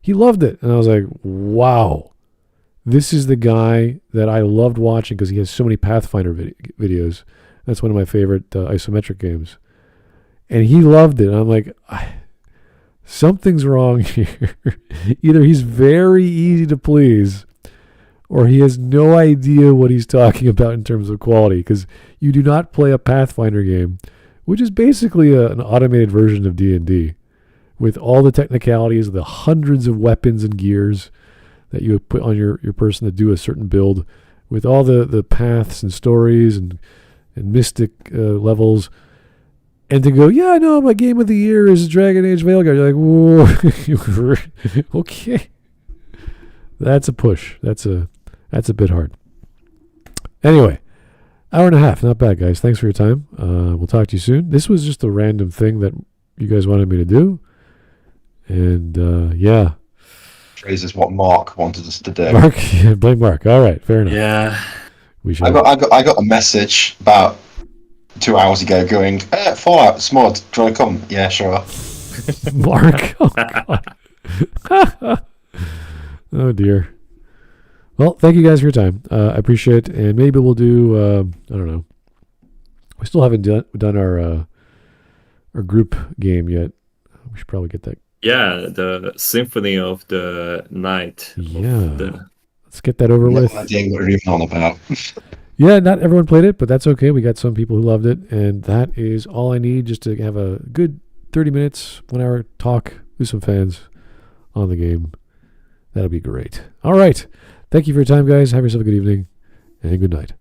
He loved it. And I was like, wow, this is the guy that I loved watching, because he has so many Pathfinder videos. That's one of my favorite isometric games. And he loved it. And I'm like, something's wrong here. Either he's very easy to please, or he has no idea what he's talking about in terms of quality, because you do not play a Pathfinder game, which is basically an automated version of D&D. With all the technicalities, the hundreds of weapons and gears that you would put on your person to do a certain build, with all the paths and stories and mystic levels, and to go, yeah, no, my game of the year is Dragon Age Veilguard. You're like, whoa, okay. That's a push. That's a bit hard. Anyway, hour and a half, not bad, guys. Thanks for your time. We'll talk to you soon. This was just a random thing that you guys wanted me to do. And yeah, is what Mark wanted us to do. Mark, blame Mark. All right, fair enough. Yeah, we should. I got a message about 2 hours ago going, Fallout, Smud, do you want to come? Yeah, sure. Mark, oh God. Oh dear. Well, thank you guys for your time. I appreciate it, and maybe we'll do. I don't know. We still haven't done our group game yet. We should probably get that. Yeah, the Symphony of the Night. Yeah. Let's get that over with. No idea what you're even on about. Yeah, not everyone played it, but that's okay. We got some people who loved it, and that is all I need, just to have a good 30 minutes, 1 hour talk with some fans on the game. That'll be great. All right. Thank you for your time, guys. Have yourself a good evening, and good night.